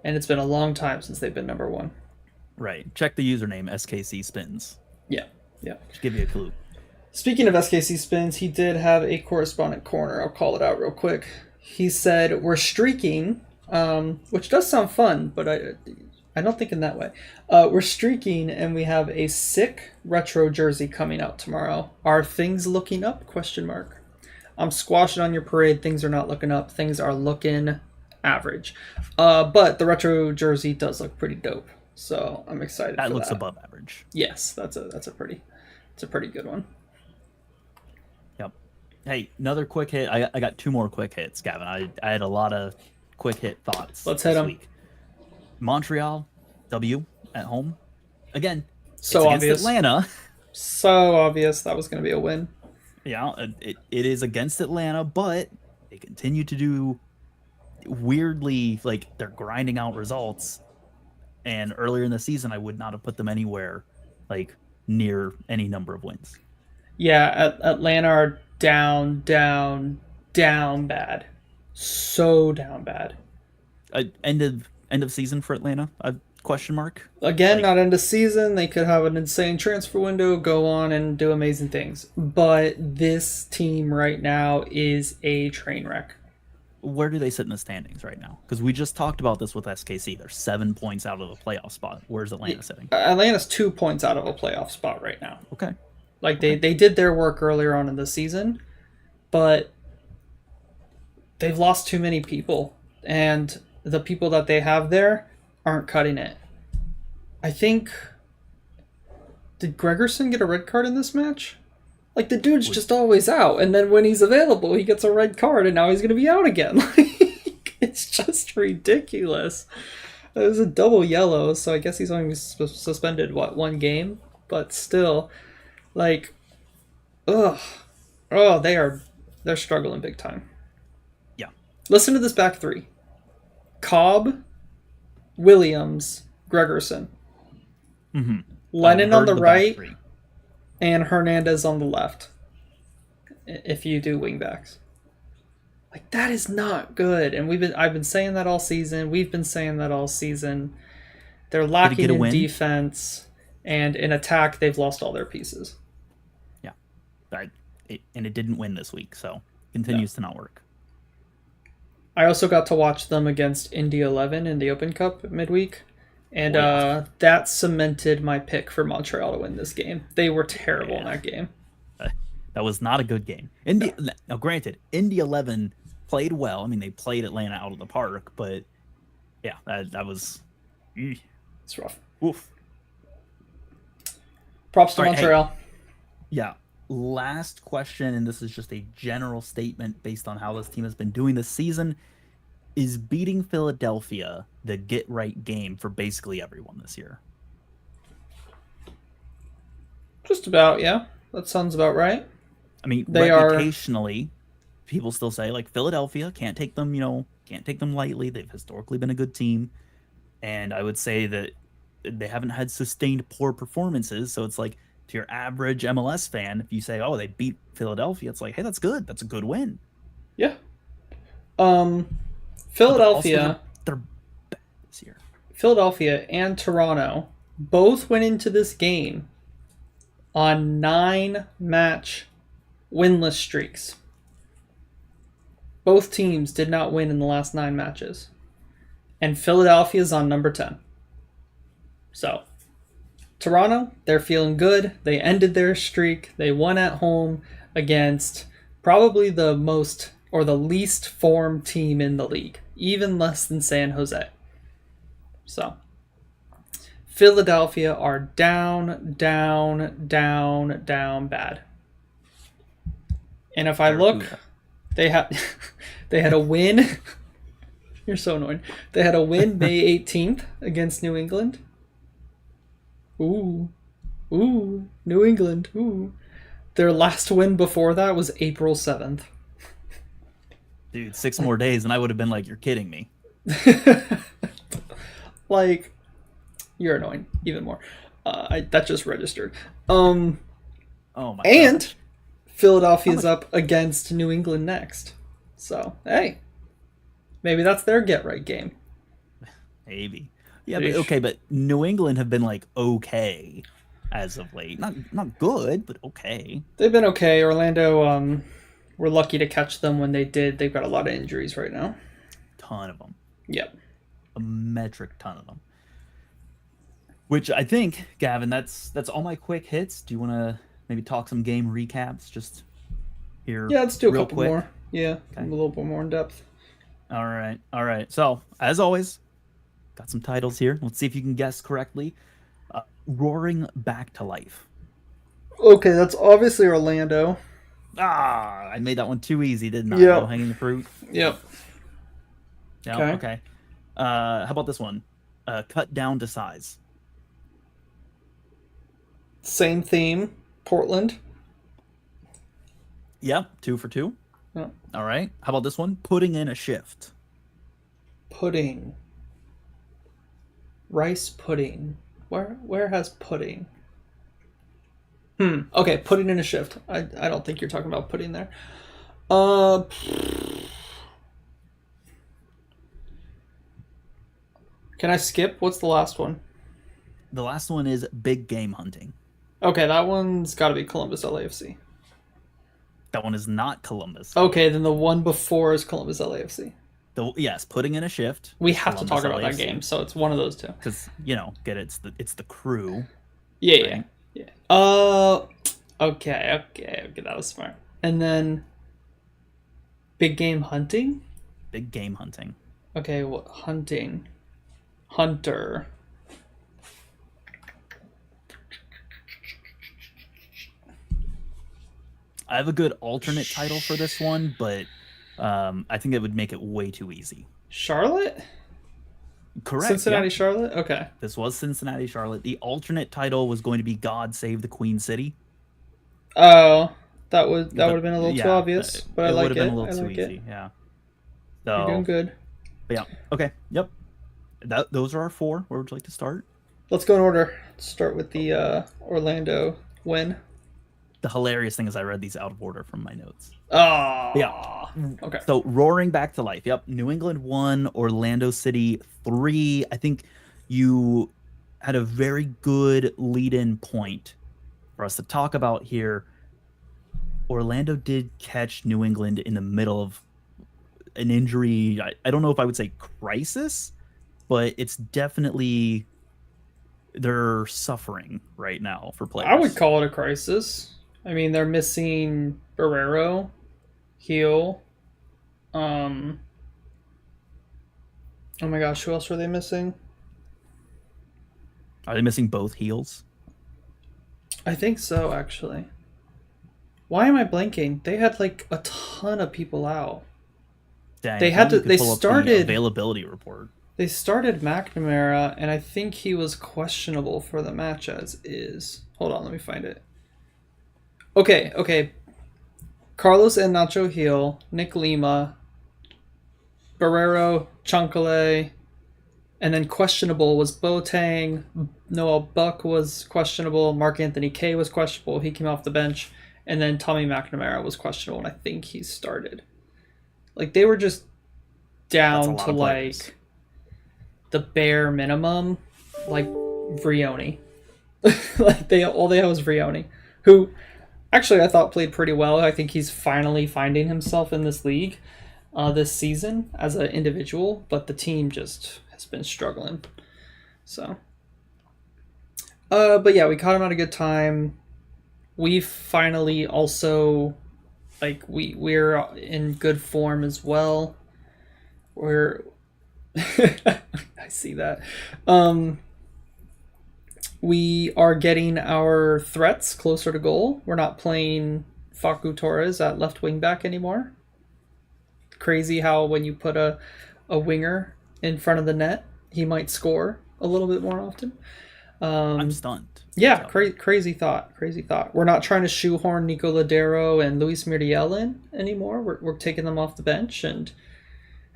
S2: And it's been a long time since they've been number one.
S1: Right. Check the username, SKC Spins.
S2: Yeah.
S1: Should give you a clue.
S2: Speaking of SKC Spins, he did have a correspondent corner. I'll call it out real quick. He said, we're streaking, which does sound fun, but I don't think in that way. We're streaking, and we have a sick retro jersey coming out tomorrow. Are things looking up? ? I'm squashing on your parade. Things are not looking up. Things are looking average. But the retro jersey does look pretty dope. So I'm excited for that.
S1: That looks above average.
S2: Yes, that's a pretty good one.
S1: Yep. Hey, another quick hit. I got 2 more quick hits, Gavin. I had a lot of quick hit thoughts.
S2: Let's hit them.
S1: Week. Montreal, W at home. Again,
S2: so
S1: it's
S2: obvious.
S1: against Atlanta.
S2: So obvious that was going to be a win.
S1: Yeah, it is against Atlanta, but they continue to do weirdly, they're grinding out results. And earlier in the season, I would not have put them anywhere near any number of wins.
S2: Yeah, Atlanta are down bad. So down bad.
S1: End of season for Atlanta, Question mark.
S2: Again, not end of season. They could have an insane transfer window, go on and do amazing things. But this team right now is a train wreck.
S1: Where do they sit in the standings right now? Because we just talked about this with SKC. They're 7 points out of the playoff spot. Where's Atlanta sitting?
S2: Atlanta's 2 points out of a playoff spot right now.
S1: Okay.
S2: Like, they did their work earlier on in the season, but they've lost too many people. And the people that they have there aren't cutting it. I think... Did Gregerson get a red card in this match? Like, the dude's just always out, and then when he's available, he gets a red card, and now he's going to be out again. Like, it's just ridiculous. It was a double yellow, so I guess he's only suspended, 1 game? But still, like, ugh. Oh, they're struggling big time.
S1: Yeah.
S2: Listen to this back three. Cobb, Williams, Gregerson.
S1: Mm-hmm.
S2: Lennon on the right, and Hernandez on the left. If you do wingbacks, like, that is not good. And I've been saying that all season. We've been saying that all season. They're lacking in defense, and in attack, they've lost all their pieces.
S1: Yeah, and it didn't win this week, so continues to not work.
S2: I also got to watch them against Indy 11 in the Open Cup midweek. And that cemented my pick for Montreal to win this game. They were terrible in that game.
S1: That was not a good game. Now, granted, Indy 11 played well. I mean, they played Atlanta out of the park, but yeah, that was...
S2: It's rough.
S1: Oof.
S2: Props to Montreal.
S1: Hey, yeah. Last question, and this is just a general statement based on how this team has been doing this season. Is beating Philadelphia the get-right game for basically everyone this year?
S2: Just about, yeah. That sounds about right.
S1: I mean, reputationally, people still say, like, Philadelphia, can't take them lightly. They've historically been a good team. And I would say that they haven't had sustained poor performances. So it's like, to your average MLS fan, if you say, oh, they beat Philadelphia, it's like, hey, that's good. That's a good win.
S2: Yeah. Philadelphia,
S1: they're bad this year.
S2: Philadelphia and Toronto both went into this game on 9-match winless streaks. Both teams did not win in the last 9 matches. And Philadelphia's on number 10. So, Toronto, they're feeling good. They ended their streak. They won at home against probably the most or the least formed team in the league, even less than San Jose. So, Philadelphia are down bad. And if I look, they had a win. You're so annoying. They had a win May 18th against New England. Ooh, New England. Ooh. Their last win before that was April 7th.
S1: Dude, 6 more days and I would have been like, you're kidding me.
S2: Like, you're annoying even more. That just registered. Oh
S1: my
S2: and
S1: gosh.
S2: Philadelphia's up against New England next. So, hey, maybe that's their get-right game.
S1: Maybe. Yeah, but, okay, but New England have been, like, okay as of late. Not good, but okay.
S2: They've been okay. Orlando, we're lucky to catch them when they did. They've got a lot of injuries right now.
S1: Ton of them.
S2: Yep.
S1: A metric ton of them. Which I think, Gavin, that's all my quick hits. Do you want to maybe talk some game recaps just here?
S2: Yeah, let's do a
S1: real
S2: couple
S1: quick?
S2: more. Yeah,
S1: Okay.
S2: a little bit more in depth.
S1: All right. So, as always, got some titles here. Let's see if you can guess correctly. Roaring Back to Life.
S2: Okay, that's obviously Orlando.
S1: I made that one too easy, didn't I?
S2: Yep.
S1: Low hanging fruit.
S2: Yep.
S1: Yeah. Okay. How about this one? Cut down to size.
S2: Same theme. Portland.
S1: Yep. 2 for 2.
S2: Yep.
S1: All right. How about this one? Putting in a shift.
S2: Pudding. Rice pudding. Where has pudding? Okay, putting in a shift. I don't think you're talking about pudding there. Can I skip? What's the last one?
S1: The last one is big game hunting.
S2: Okay, that one's got to be Columbus LAFC.
S1: That one is not Columbus.
S2: Okay, then the one before is Columbus LAFC.
S1: Yes, putting in a shift.
S2: We have to
S1: Columbus
S2: talk about
S1: LAFC.
S2: that game, so it's one of those two.
S1: Because, it's the crew.
S2: Yeah,
S1: right?
S2: yeah. Okay, that was smart. And then big game hunting?
S1: Big game hunting.
S2: Okay, what hunting? Hunter.
S1: I have a good alternate title for this one, but I think it would make it way too easy.
S2: Charlotte?
S1: Correct.
S2: Cincinnati,
S1: yeah.
S2: Charlotte? Okay.
S1: This was Cincinnati, Charlotte. The alternate title was going to be God Save the Queen City.
S2: Oh, that would have been a little too obvious, but I like it.
S1: It would have been a little too easy, yeah. So,
S2: you're doing good.
S1: But yeah, okay, yep. Those are our 4. Where would you like to start?
S2: Let's go in order. Let's start with the Orlando win.
S1: The hilarious thing is I read these out of order from my notes.
S2: Oh,
S1: yeah.
S2: Okay.
S1: So roaring back to life. Yep. New England 1, Orlando City 3. I think you had a very good lead-in point for us to talk about here. Orlando did catch New England in the middle of an injury. I don't know if I would say crisis, but it's definitely they're suffering right now for players.
S2: I would call it a crisis. I mean, they're missing Barrero, Heel. Oh my gosh, who else were they missing?
S1: Are they missing both heels?
S2: I think so, actually. Why am I blanking? They had like a ton of people out.
S1: Dang,
S2: They had to. They
S1: pull up the
S2: started
S1: availability report.
S2: They started McNamara, and I think he was questionable for the match as is. Hold on, let me find it. Okay. Carlos and Nacho Heel, Nick Lima, Barrero, Chancale, and then questionable was Boateng. Noel Buck was questionable. Mark Anthony Kay was questionable. He came off the bench. And then Tommy McNamara was questionable, and I think he started. Like, they were just down to, like, the bare minimum, like, Vrioni. Like, all they had was Vrioni, who, actually, I thought played pretty well. I think he's finally finding himself in this league this season as an individual, but the team just has been struggling. So, but yeah, we caught him at a good time. We finally also, like, we're in good form as well. We're I see that. We are getting our threats closer to goal. We're not playing Facu Torres at left wing back anymore. Crazy how when you put a winger in front of the net, he might score a little bit more often.
S1: I'm stunned.
S2: Yeah, crazy thought. We're not trying to shoehorn Nico Ladero and Luis Muriel in anymore. We're taking them off the bench, and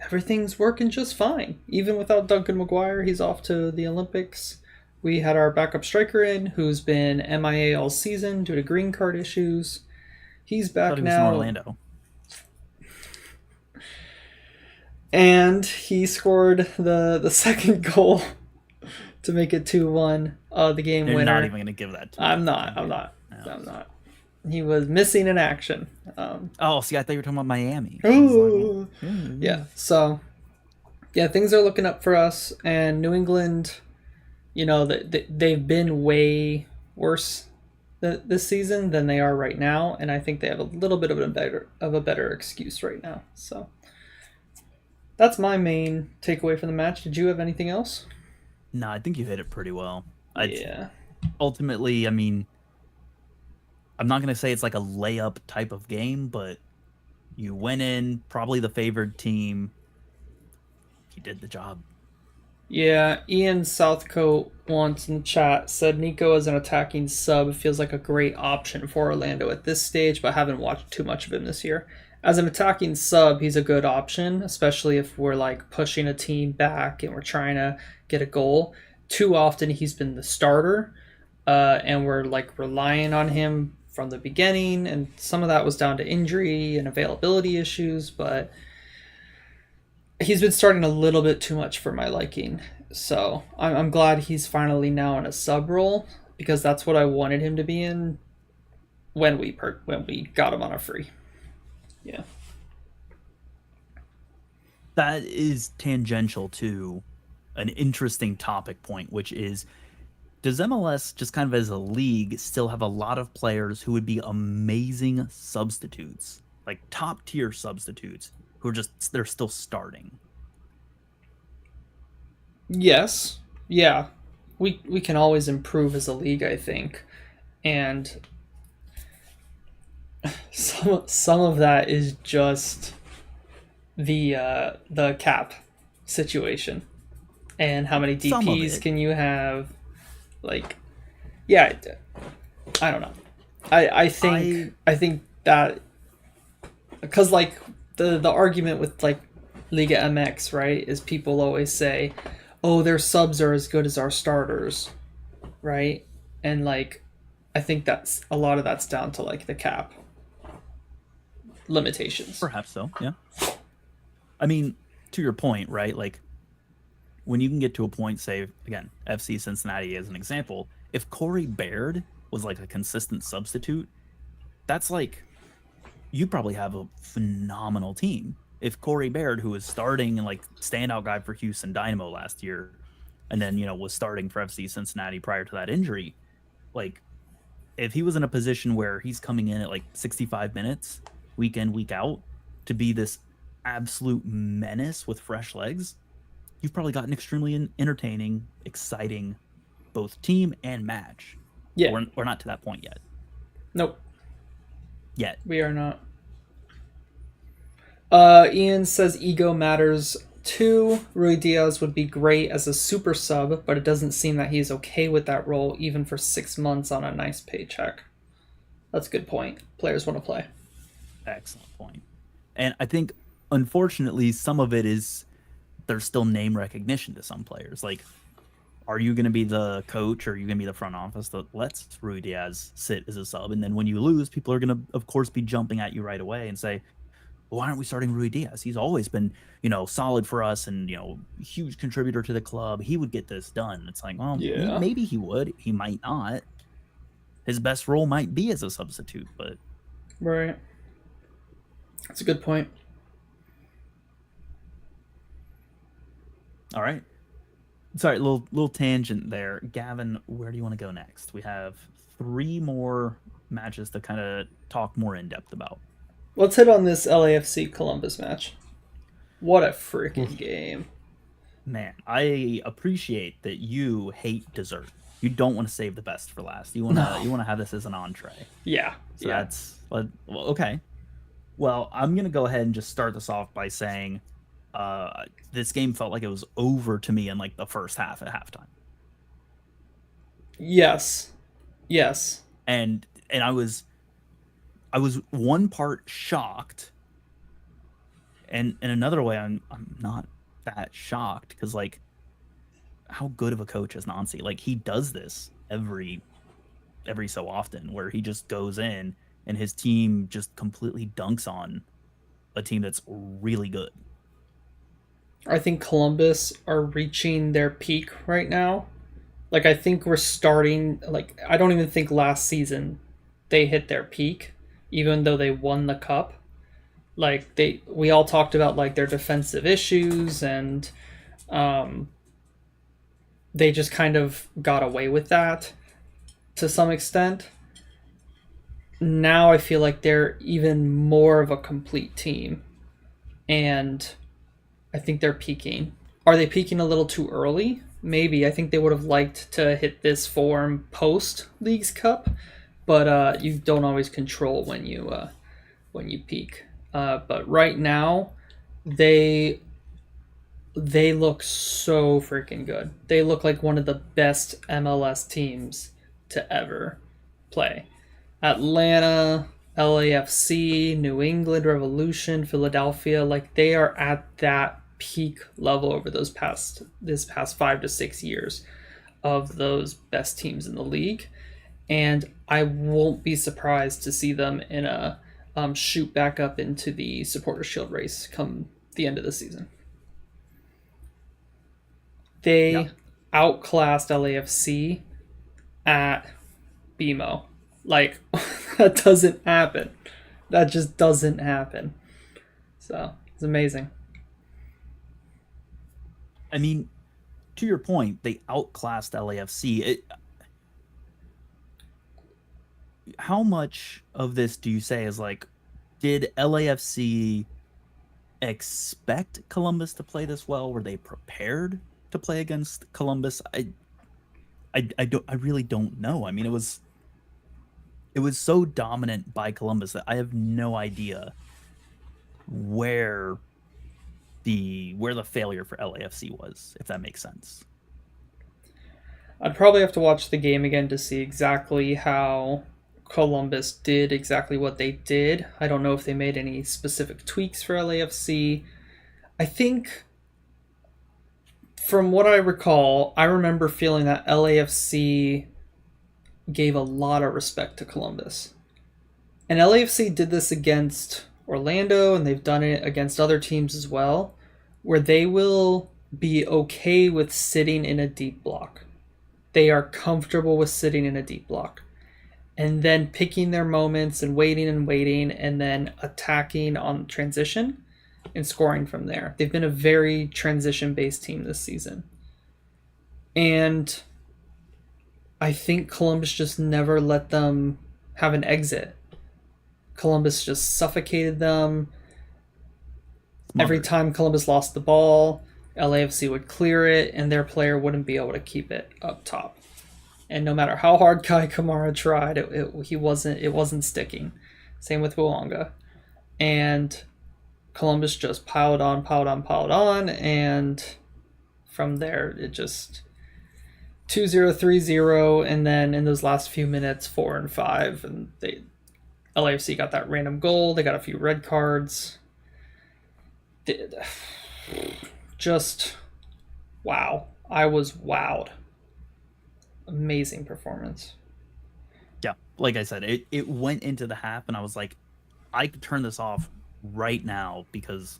S2: everything's working just fine. Even without Duncan McGuire, he's off to the Olympics. We had our backup striker in, who's been MIA all season due to green card issues. He's back now.
S1: From Orlando.
S2: And he scored the second goal to make it 2-1. The game
S1: You're
S2: winner.
S1: not even going to give that to me.
S2: I'm not. He was missing in action.
S1: Oh, see, I thought you were talking about Miami.
S2: Ooh. Yeah, so, yeah, things are looking up for us. And New England, you know, they've been way worse this season than they are right now. And I think they have a little bit of a better excuse right now. So, that's my main takeaway from the match. Did you have anything else?
S1: No, I think you hit it pretty well.
S2: Yeah.
S1: Ultimately, I mean, I'm not going to say it's like a layup type of game, but you went in, probably the favored team. You did the job.
S2: Yeah, Ian Southcote once in the chat said Nico as an attacking sub feels like a great option for Orlando at this stage, but haven't watched too much of him this year. As an attacking sub, he's a good option, especially if we're like pushing a team back and we're trying to get a goal. Too often he's been the starter, and we're like relying on him from the beginning, and some of that was down to injury and availability issues, but he's been starting a little bit too much for my liking. So I'm glad he's finally now in a sub role because that's what I wanted him to be in when we got him on a free. Yeah.
S1: That is tangential to an interesting topic point, which is, does MLS just kind of as a league still have a lot of players who would be amazing substitutes, like top tier substitutes, who are just they're still starting?
S2: Yes. Yeah. We can always improve as a league, I think. And some of that is just the cap situation and how many
S1: Some of
S2: DPs
S1: it.
S2: can you have, like, yeah, I don't know. I think that because like the argument with like Liga MX, right, is people always say, oh, their subs are as good as our starters, right? And like I think that's a lot of that's down to like the cap limitations.
S1: Perhaps so, yeah. I mean, to your point, right? Like, when you can get to a point, say, again, FC Cincinnati as an example, if Corey Baird was like a consistent substitute, that's like, you probably have a phenomenal team. If Corey Baird, who was starting and like standout guy for Houston Dynamo last year, and then, was starting for FC Cincinnati prior to that injury, like, if he was in a position where he's coming in at like 65 minutes, week in, week out, to be this absolute menace with fresh legs, you've probably got an extremely entertaining, exciting both team and match.
S2: Yeah.
S1: We're not to that point yet.
S2: Nope.
S1: Yet.
S2: We are not. Ian says ego matters too. Rui Diaz would be great as a super sub, but it doesn't seem that he's okay with that role even for 6 months on a nice paycheck. That's a good point. Players want to play.
S1: Excellent point. And I think, unfortunately, some of it is there's still name recognition to some players. Like, are you going to be the coach or are you going to be the front office that lets Rui Diaz sit as a sub? And then when you lose, people are going to, of course, be jumping at you right away and say, why aren't we starting Rui Diaz? He's always been, solid for us and, huge contributor to the club. He would get this done. It's like, well,
S2: Yeah.
S1: maybe he would. He might not. His best role might be as a substitute, but...
S2: Right. That's a good point.
S1: All right. Sorry, little tangent there. Gavin, where do you want to go next? We have 3 more matches to kind of talk more in depth about.
S2: Let's hit on this LAFC Columbus match. What a freaking game.
S1: Man, I appreciate that you hate dessert. You don't want to save the best for last. You want to have this as an entree.
S2: Yeah.
S1: So
S2: yeah.
S1: that's well, okay. Well, I'm going to go ahead and just start this off by saying this game felt like it was over to me in like the first half at halftime.
S2: Yes.
S1: And I was one part shocked, and in another way I'm not that shocked because, like, how good of a coach is Nancy? Like, he does this every so often where he just goes in and his team just completely dunks on a team that's really good.
S2: I think Columbus are reaching their peak right now. Like, I think we're starting, like, I don't even think last season they hit their peak, even though they won the cup. Like, we all talked about, like, their defensive issues, and they just kind of got away with that to some extent. Now I feel like they're even more of a complete team, and I think they're peaking. Are they peaking a little too early? Maybe. I think they would have liked to hit this form post Leagues Cup, but you don't always control when you peak. But right now, they look so freaking good. They look like one of the best MLS teams to ever play. Atlanta, LAFC, New England Revolution, Philadelphia, like, they are at that peak level over this past 5 to 6 years of those best teams in the league. And I won't be surprised to see them in a shoot back up into the Supporters' Shield race come the end of the season. They outclassed LAFC at BMO. Like, that doesn't happen. That just doesn't happen. So, it's amazing.
S1: I mean, to your point, they outclassed LAFC. How much of this do you say is like, did LAFC expect Columbus to play this well? Were they prepared to play against Columbus? I really don't know. I mean, it was so dominant by Columbus that I have no idea where the failure for LAFC was, if that makes sense.
S2: I'd probably have to watch the game again to see exactly how Columbus did exactly what they did. I don't know if they made any specific tweaks for LAFC. I think, from what I recall, I remember feeling that LAFC gave a lot of respect to Columbus. And LAFC did this against Orlando, and they've done it against other teams as well, where they will be okay with sitting in a deep block. They are comfortable with sitting in a deep block. And then picking their moments and waiting, and then attacking on transition and scoring from there. They've been a very transition-based team this season. And I think Columbus just never let them have an exit. Columbus just suffocated them. Every time Columbus lost the ball, LAFC would clear it, and their player wouldn't be able to keep it up top. And no matter how hard Kai Kamara tried, it wasn't sticking. Same with Wonga. And Columbus just piled on, and from there it just 2-0, 3-0, and then in those last few minutes 4 and 5, and LAFC got that random goal. They got a few red cards. Just wow. I was wowed. Amazing performance.
S1: Yeah, like I said, it went into the half, and I was like, I could turn this off right now because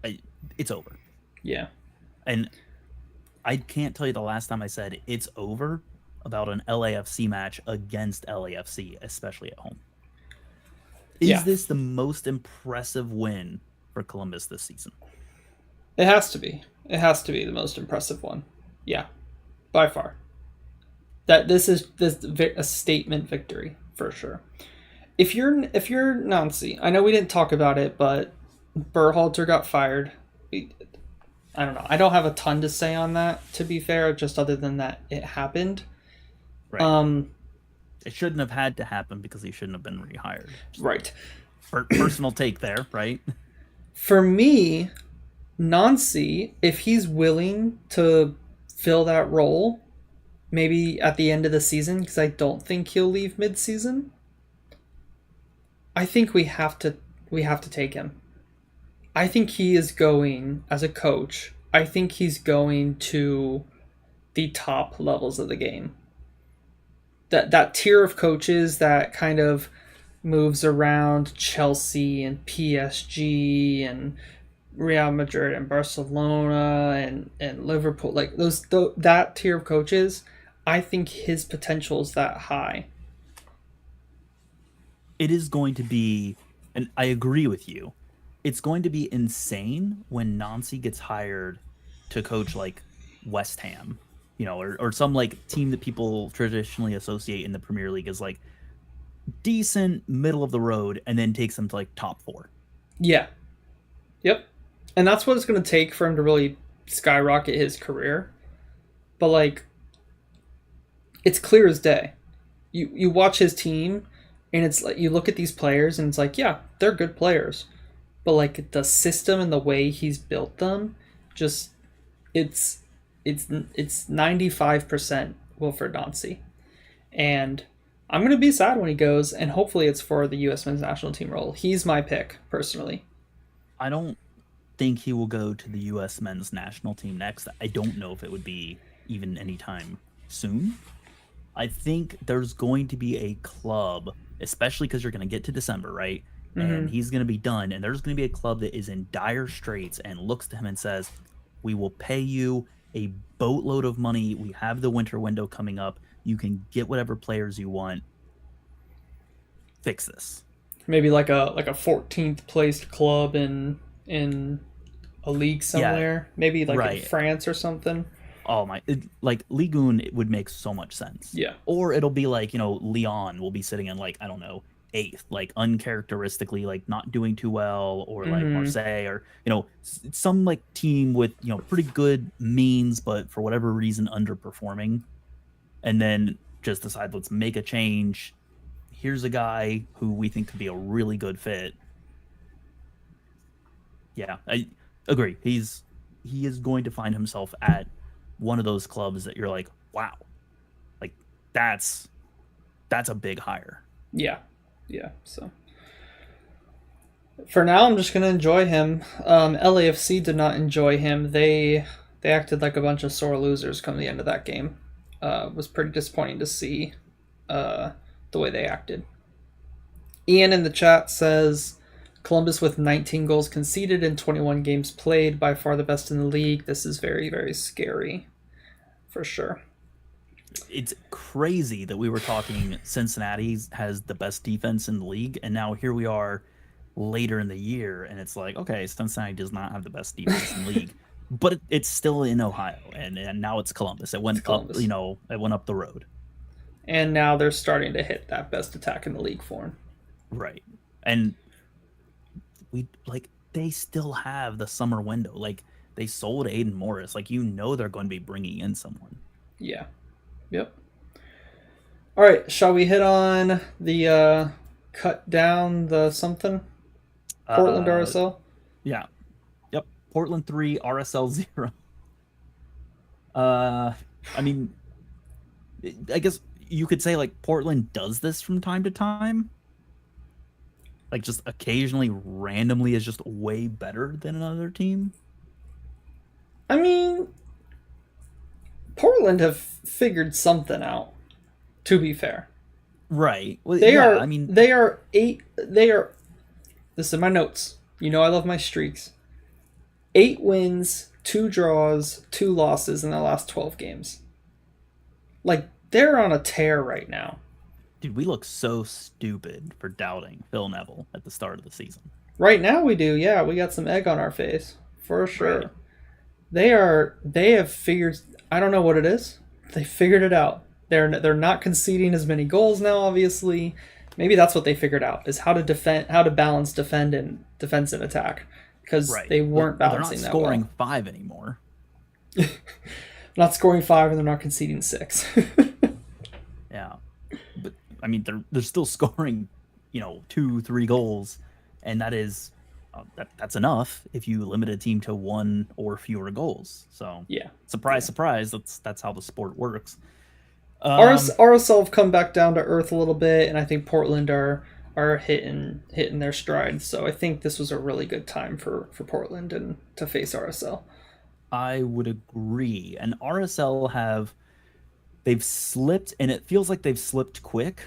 S1: it's over.
S2: Yeah.
S1: And I can't tell you the last time I said it's over about an LAFC match against LAFC, especially at home. Is this the most impressive win for Columbus this season?
S2: It has to be. It has to be the most impressive one. Yeah, by far. This is a statement victory for sure. If you're Nancy, I know we didn't talk about it, but Berhalter got fired. I don't know. I don't have a ton to say on that, to be fair, just other than that it happened.
S1: Right. It shouldn't have had to happen because he shouldn't have been rehired.
S2: Right.
S1: Personal take there, right?
S2: For me, Nancy, if he's willing to fill that role, maybe at the end of the season, because I don't think he'll leave mid-season, I think we have to take him. I think he is going, as a coach, I think he's going to the top levels of the game. That tier of coaches that kind of moves around Chelsea and PSG and Real Madrid and Barcelona and Liverpool, like that tier of coaches, I think his potential is that high.
S1: It is going to be, and I agree with you, it's going to be insane when Nancy gets hired to coach like West Ham, or some like team that people traditionally associate in the Premier League as like decent, middle of the road, and then takes them to like top 4.
S2: Yeah. Yep. And that's what it's going to take for him to really skyrocket his career. But like, it's clear as day. You watch his team, and it's like you look at these players, and it's like, yeah, they're good players, but like the system and the way he's built them, just it's 95% Wilfred Nancy, and I'm gonna be sad when he goes, and hopefully it's for the U.S. men's national team role. He's my pick personally.
S1: I don't think he will go to the U.S. men's national team next. I don't know if it would be even anytime soon. I think there's going to be a club, especially because you're going to get to December, right? Mm-hmm. And he's going to be done. And there's going to be a club that is in dire straits and looks to him and says, we will pay you a boatload of money. We have the winter window coming up. You can get whatever players you want. Fix this.
S2: Maybe like a 14th placed club in a league somewhere. Maybe like in France or something.
S1: Oh my! Like Ligue 1, it would make so much sense.
S2: Yeah.
S1: Or it'll be like, you know, Lyon will be sitting in like, I don't know, 8th, like uncharacteristically, like not doing too well, or like Marseille, or, you know, some like team with, you know, pretty good means, but for whatever reason underperforming, and then just decide, let's make a change. Here's a guy who we think could be a really good fit. Yeah, I agree. He is going to find himself at one of those clubs that you're like, wow, like that's a big hire.
S2: Yeah. So for now, I'm just gonna enjoy him. LAFC did not enjoy him. They acted like a bunch of sore losers come the end of that game. It was pretty disappointing to see the way they acted. Ian in the chat says, Columbus with 19 goals conceded in 21 games played, by far the best in the league. This is very, very scary, for sure.
S1: It's crazy that we were talking Cincinnati has the best defense in the league, and now here we are later in the year, and it's like, okay, Cincinnati does not have the best defense in the league, but it's still in Ohio, and now it's Columbus. It went up, you know, it went up the road.
S2: And now they're starting to hit that best attack in the league form.
S1: Right. And they still have the summer window. Like, they sold Aiden Morris. Like, you know they're going to be bringing in someone.
S2: Yeah. Yep. All right, shall we hit on the cut down the something? Portland RSL?
S1: Yeah. Yep. Portland 3, RSL 0. I mean, I guess you could say, like, Portland does this from time to time. Like, just occasionally, randomly is just way better than another team.
S2: I mean, Portland have figured something out, to be fair.
S1: Right. Well,
S2: they are this is in my notes. You know I love my streaks. 8 wins, 2 draws, 2 losses in the last 12 games. Like, they're on a tear right now.
S1: Dude, we look so stupid for doubting Phil Neville at the start of the season.
S2: Right now we do, yeah. We got some egg on our face, for sure. Right. They have figured, I don't know what it is. They figured it out. They're not conceding as many goals now, obviously. Maybe that's what they figured out, is how to balance defend and defensive attack. Because they weren't balancing that well.
S1: They're not scoring 5 anymore.
S2: Not scoring 5, and they're not conceding 6.
S1: Yeah. But I mean, they're still scoring, 2-3 goals, and that is that's enough if you limit a team to 1 or fewer goals. So
S2: yeah,
S1: surprise, that's how the sport works.
S2: RSL have come back down to earth a little bit, and I think Portland are hitting their stride. So I think this was a really good time for Portland and to face RSL.
S1: I would agree. And RSL they've slipped, and it feels like they've slipped quick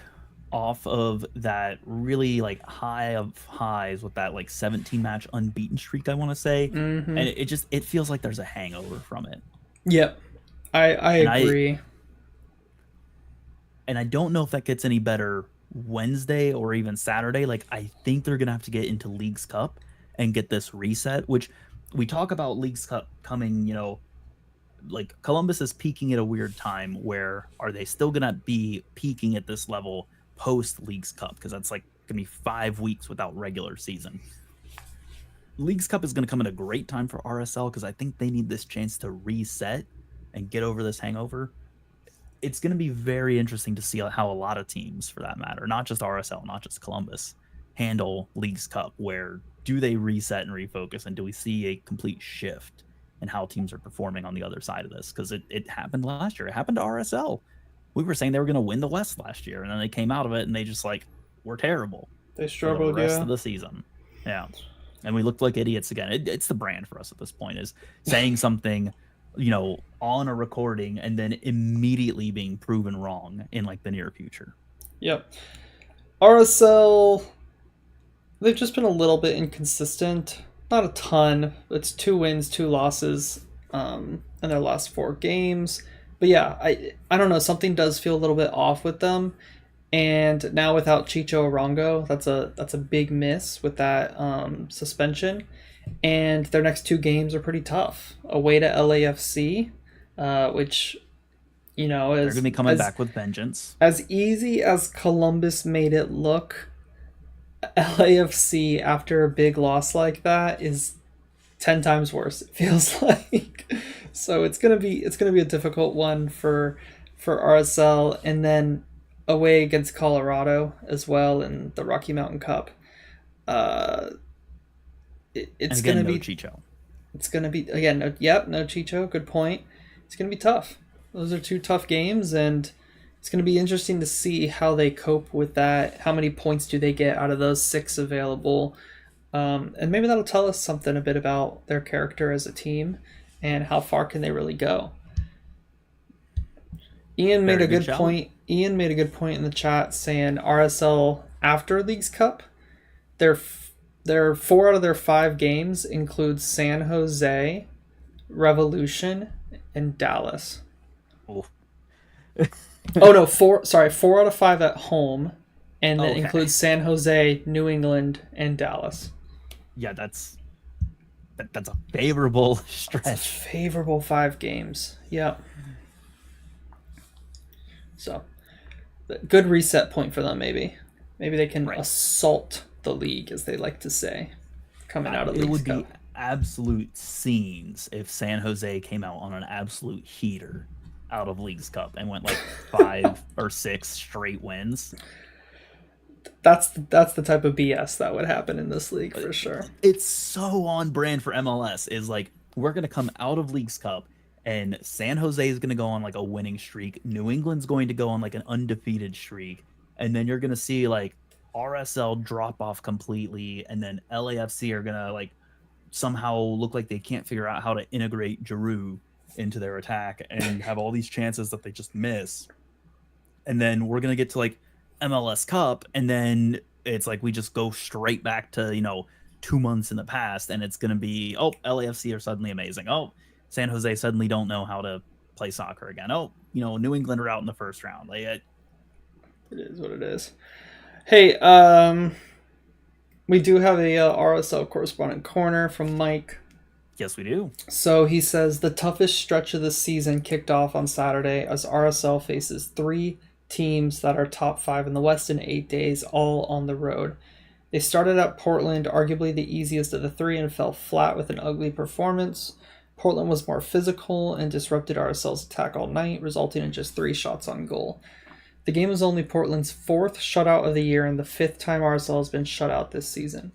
S1: off of that really high of highs with that 17 match unbeaten streak, I want to say.
S2: Mm-hmm.
S1: And it feels like there's a hangover from it.
S2: Yep. I agree.
S1: And I don't know if that gets any better Wednesday or even Saturday. I think they're going to have to get into Leagues Cup and get this reset, which we talk about Leagues Cup coming, Columbus is peaking at a weird time. Where are they still going to be peaking at this level post Leagues Cup? Because that's going to be 5 weeks without regular season. Leagues Cup is going to come at a great time for RSL because I think they need this chance to reset and get over this hangover. It's going to be very interesting to see how a lot of teams, for that matter, not just RSL, not just Columbus, handle Leagues Cup. Where do they reset and refocus, and do we see a complete shift in how teams are performing on the other side of this? Because it happened last year. It happened to RSL. We were saying they were going to win the West last year, and then they came out of it, and they just were terrible.
S2: They struggled
S1: for the rest of the season. Yeah. And we looked like idiots again. It's the brand for us at this point, is saying something on a recording and then immediately being proven wrong in the near future.
S2: Yep. RSL, they've just been a little bit inconsistent. Not a ton. It's 2 wins, 2 losses. in their last 4 games. But yeah, I don't know. Something does feel a little bit off with them. And now without Chicho Arango, that's a big miss with that suspension. And their next 2 games are pretty tough. Away to LAFC, which
S1: They're going to
S2: is
S1: be coming back with vengeance.
S2: as easy as Columbus made it look. LAFC after a big loss like that is 10 times worse, it feels like. So it's gonna be a difficult one for RSL, and then away against Colorado as well in the Rocky Mountain Cup. uh
S1: And
S2: it's
S1: again,
S2: gonna
S1: no
S2: be
S1: Chicho.
S2: it's gonna be again no Chicho, good point. It's gonna be tough. Those are 2 tough games, and it's going to be interesting to see how they cope with that. How many points do they get out of those 6 available? And maybe that'll tell us something a bit about their character as a team and how far can they really go. Ian made
S1: Very
S2: a
S1: good
S2: good
S1: shout.
S2: point. Ian made a good point in the chat saying RSL after Leagues Cup, their 4 out of their 5 games include San Jose, Revolution, and Dallas.
S1: Oh,
S2: Oh no, 4 out of 5 at home, and that
S1: Okay.
S2: includes San Jose, New England, and Dallas.
S1: yeah, that's a favorable
S2: That's a
S1: stretch.
S2: favorable 5 games. Yep. So, good reset point for them. Maybe they can
S1: Right.
S2: assault the league, as they like to say, coming out of
S1: It
S2: Leagues
S1: would be
S2: Cup.
S1: absolute scenes if San Jose came out on an absolute heater out of League's Cup and went like 5 or 6 straight wins.
S2: That's the type of BS that would happen in this league for sure.
S1: It's so on brand for MLS. Is like, we're gonna come out of League's Cup and San Jose is gonna go on like a winning streak. New England's going to go on like an undefeated streak, and then you're gonna see like RSL drop off completely, and then LAFC are gonna like somehow look like they can't figure out how to integrate Giroud into their attack and have all these chances that they just miss. And then we're going to get to like MLS Cup, and then it's like we just go straight back to, 2 months in the past, and it's going to be, oh, LAFC are suddenly amazing. Oh, San Jose suddenly don't know how to play soccer again. Oh, New England are out in the first round. Like,
S2: It is what it is. Hey, we do have a RSL correspondent corner from Mike.
S1: yes, we do.
S2: So he says the toughest stretch of the season kicked off on Saturday as RSL faces 3 teams that are top 5 in the West in 8 days, all on the road. They started at Portland, arguably the easiest of the 3, and fell flat with an ugly performance. Portland was more physical and disrupted RSL's attack all night, resulting in just 3 shots on goal. The game was only Portland's 4th shutout of the year and the 5th time RSL has been shut out this season.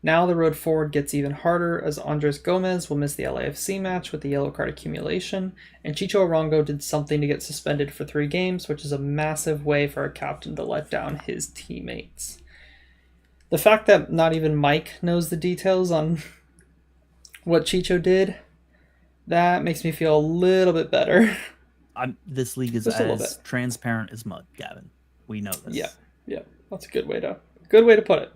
S2: Now the road forward gets even harder as Andres Gomez will miss the LAFC match with the yellow card accumulation, and Chicho Arango did something to get suspended for 3 games, which is a massive way for a captain to let down his teammates. The fact that not even Mike knows the details on what Chicho did, that makes me feel a little bit better.
S1: This league is
S2: Just a little
S1: as
S2: bit.
S1: transparent as mud, Gavin. We know this.
S2: Yeah, that's a good way to put it.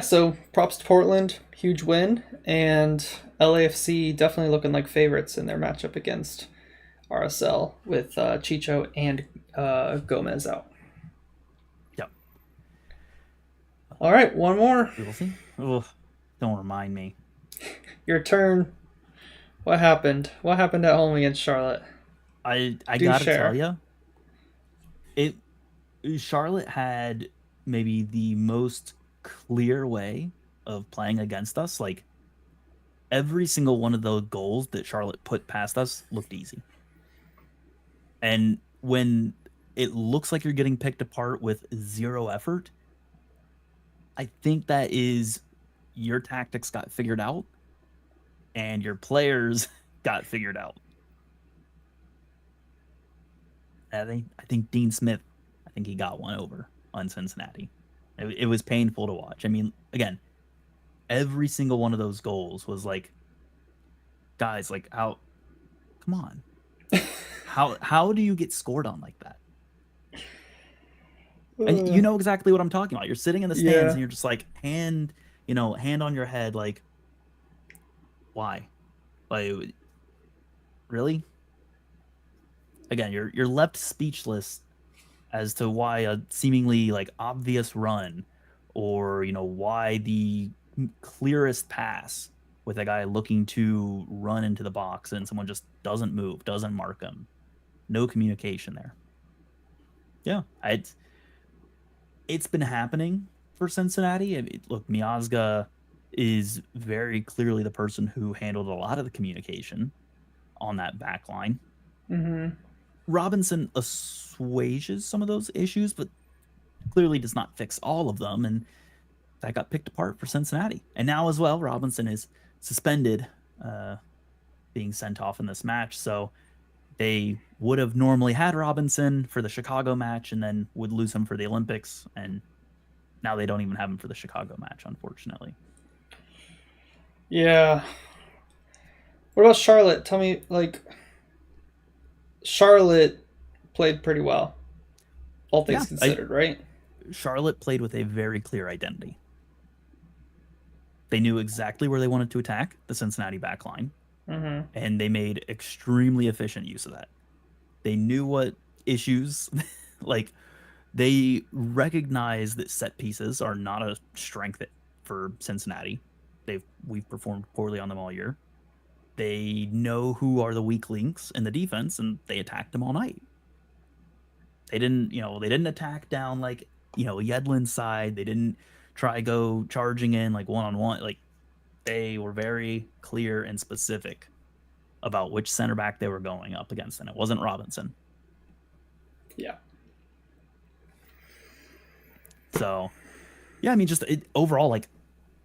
S2: So props to Portland, huge win, and LAFC definitely looking like favorites in their matchup against RSL with Chicho and Gomez out.
S1: Yep.
S2: All right, one more.
S1: We will see. Ugh, don't remind me.
S2: Your turn. What happened? What happened at home against Charlotte?
S1: I
S2: Do
S1: gotta
S2: share.
S1: tell you, Charlotte had maybe the most clear way of playing against us. Like, every single one of those goals that Charlotte put past us looked easy. And when it looks like you're getting picked apart with 0 effort, I think that is your tactics got figured out and your players got figured out. I think Dean Smith, I think he got one over on Cincinnati. It was painful to watch. I mean, again, every single one of those goals was like, guys, like, how? Come on, how do you get scored on like that? And you know exactly what I'm talking about. You're sitting in the stands
S2: Yeah.
S1: and you're just like hand on your head, like, Why? Like, really? Again, you're left speechless as to why a seemingly like obvious run, or why the clearest pass with a guy looking to run into the box and someone just doesn't move, doesn't mark him. No communication there. Yeah, it's been happening for Cincinnati. I mean, look, Miazga is very clearly the person who handled a lot of the communication on that back line.
S2: Mm-hmm.
S1: Robinson assuages some of those issues, but clearly does not fix all of them, and that got picked apart for Cincinnati. And now as well, Robinson is suspended, being sent off in this match. So they would have normally had Robinson for the Chicago match and then would lose him for the Olympics, and now they don't even have him for the Chicago match, unfortunately.
S2: Yeah. What about Charlotte? Tell me, like, Charlotte played pretty well, all things considered, right?
S1: Charlotte played with a very clear identity. They knew exactly where they wanted to attack the Cincinnati backline, and they made extremely efficient use of that. They knew what issues, like, they recognize that set pieces are not a strength for Cincinnati. We've performed poorly on them all year. They know who are the weak links in the defense, and they attacked them all night. They didn't attack down like Yedlin's side. They didn't try go charging in like one-on-one. Like, they were very clear and specific about which center back they were going up against, and it wasn't Robinson.
S2: Yeah.
S1: So, yeah, I mean, just overall, like,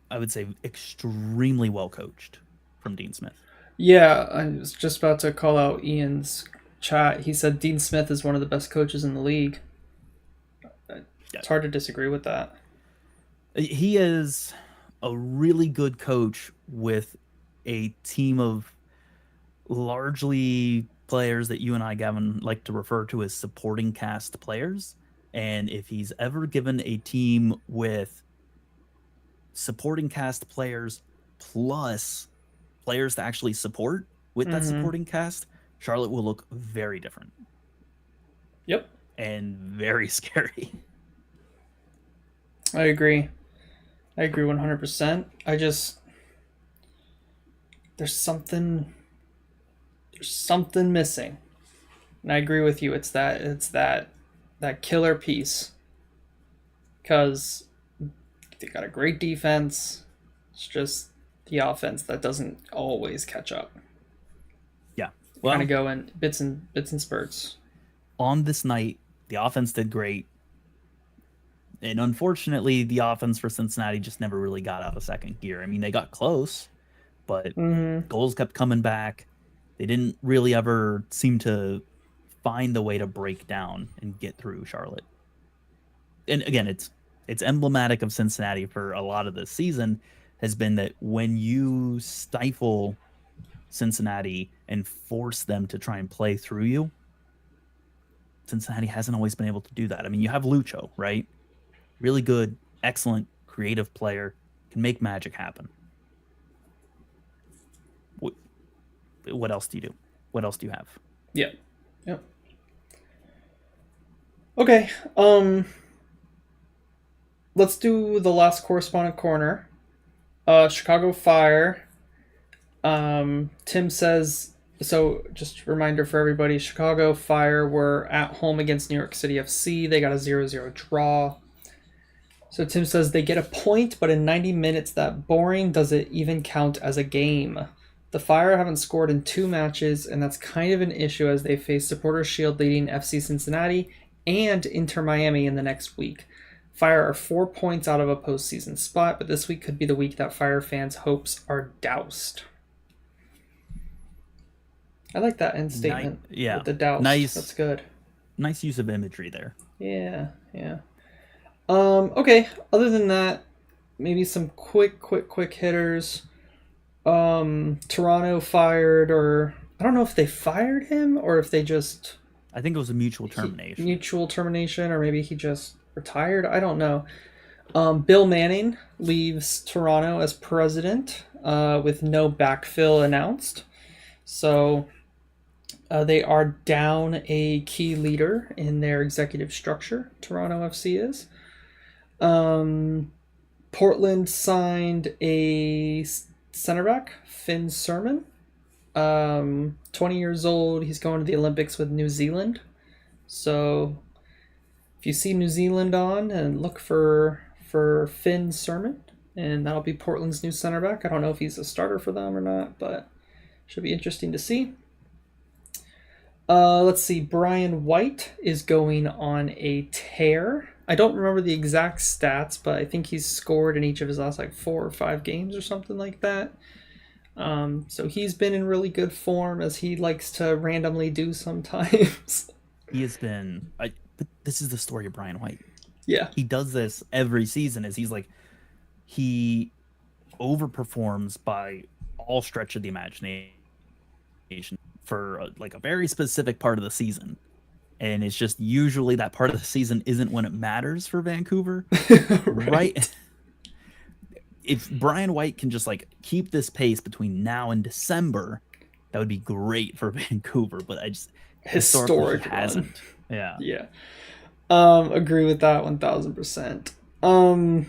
S1: I would say extremely well coached from Dean Smith.
S2: Yeah, I was just about to call out Ian's chat. He said Dean Smith is one of the best coaches in the league. It's hard to disagree with that.
S1: He is a really good coach with a team of largely players that you and I, Gavin, like to refer to as supporting cast players. And if he's ever given a team with supporting cast players plus players to actually support with that supporting cast, Charlotte will look very different.
S2: Yep.
S1: And very scary.
S2: I agree 100%. There's something missing. And I agree with you. It's that killer piece. Because they got a great defense. It's just the offense that doesn't always catch up.
S1: Yeah.
S2: Well, kind of go in bits and spurts.
S1: On this night, the offense did great. And unfortunately, the offense for Cincinnati just never really got out of second gear. I mean, they got close, but goals kept coming back. They didn't really ever seem to find the way to break down and get through Charlotte. And again, it's emblematic of Cincinnati for a lot of the season, has been that when you stifle Cincinnati and force them to try and play through you, Cincinnati hasn't always been able to do that. I mean, you have Lucho, right? Really good, excellent, creative player, can make magic happen. What else do you do? What else do you have?
S2: Yeah. Yep. Okay. Let's do the last correspondent corner. Chicago Fire. Tim says, so just a reminder for everybody, Chicago Fire were at home against New York City FC. They got a 0-0 draw. So Tim says they get a point, but in 90 minutes, that boring. Does it even count as a game? The Fire haven't scored in 2 matches, and that's kind of an issue as they face Supporters Shield leading FC Cincinnati and Inter Miami in the next week. Fire are 4 points out of a postseason spot, but this week could be the week that Fire fans' hopes are doused. I like that end statement. With the doused.
S1: Nice.
S2: That's good.
S1: Nice use of imagery there.
S2: Yeah. Okay, other than that, maybe some quick hitters. Toronto fired, or I don't know if they fired him or if they just...
S1: I think it was a mutual termination.
S2: Or maybe he just retired. I don't know. Bill Manning leaves Toronto as president with no backfill announced. So they are down a key leader in their executive structure. Toronto FC is. Portland signed a center back, Finn Sermon. 20 years old. He's going to the Olympics with New Zealand. So if you see New Zealand on, and look for Finn Sermon, and that'll be Portland's new center back. I don't know if he's a starter for them or not, but should be interesting to see. Let's see. Brian White is going on a tear. I don't remember the exact stats, but I think he's scored in each of his last 4 or 5 games or something like that. So he's been in really good form, as he likes to randomly do sometimes.
S1: He has been. But this is the story of Brian White.
S2: Yeah.
S1: He does this every season. He overperforms by all stretch of the imagination for a very specific part of the season. And it's just usually that part of the season isn't when it matters for Vancouver. right? If Brian White can just keep this pace between now and December, that would be great for Vancouver. But I just
S2: historic
S1: hasn't. Yeah.
S2: Yeah. Agree with that 1000%.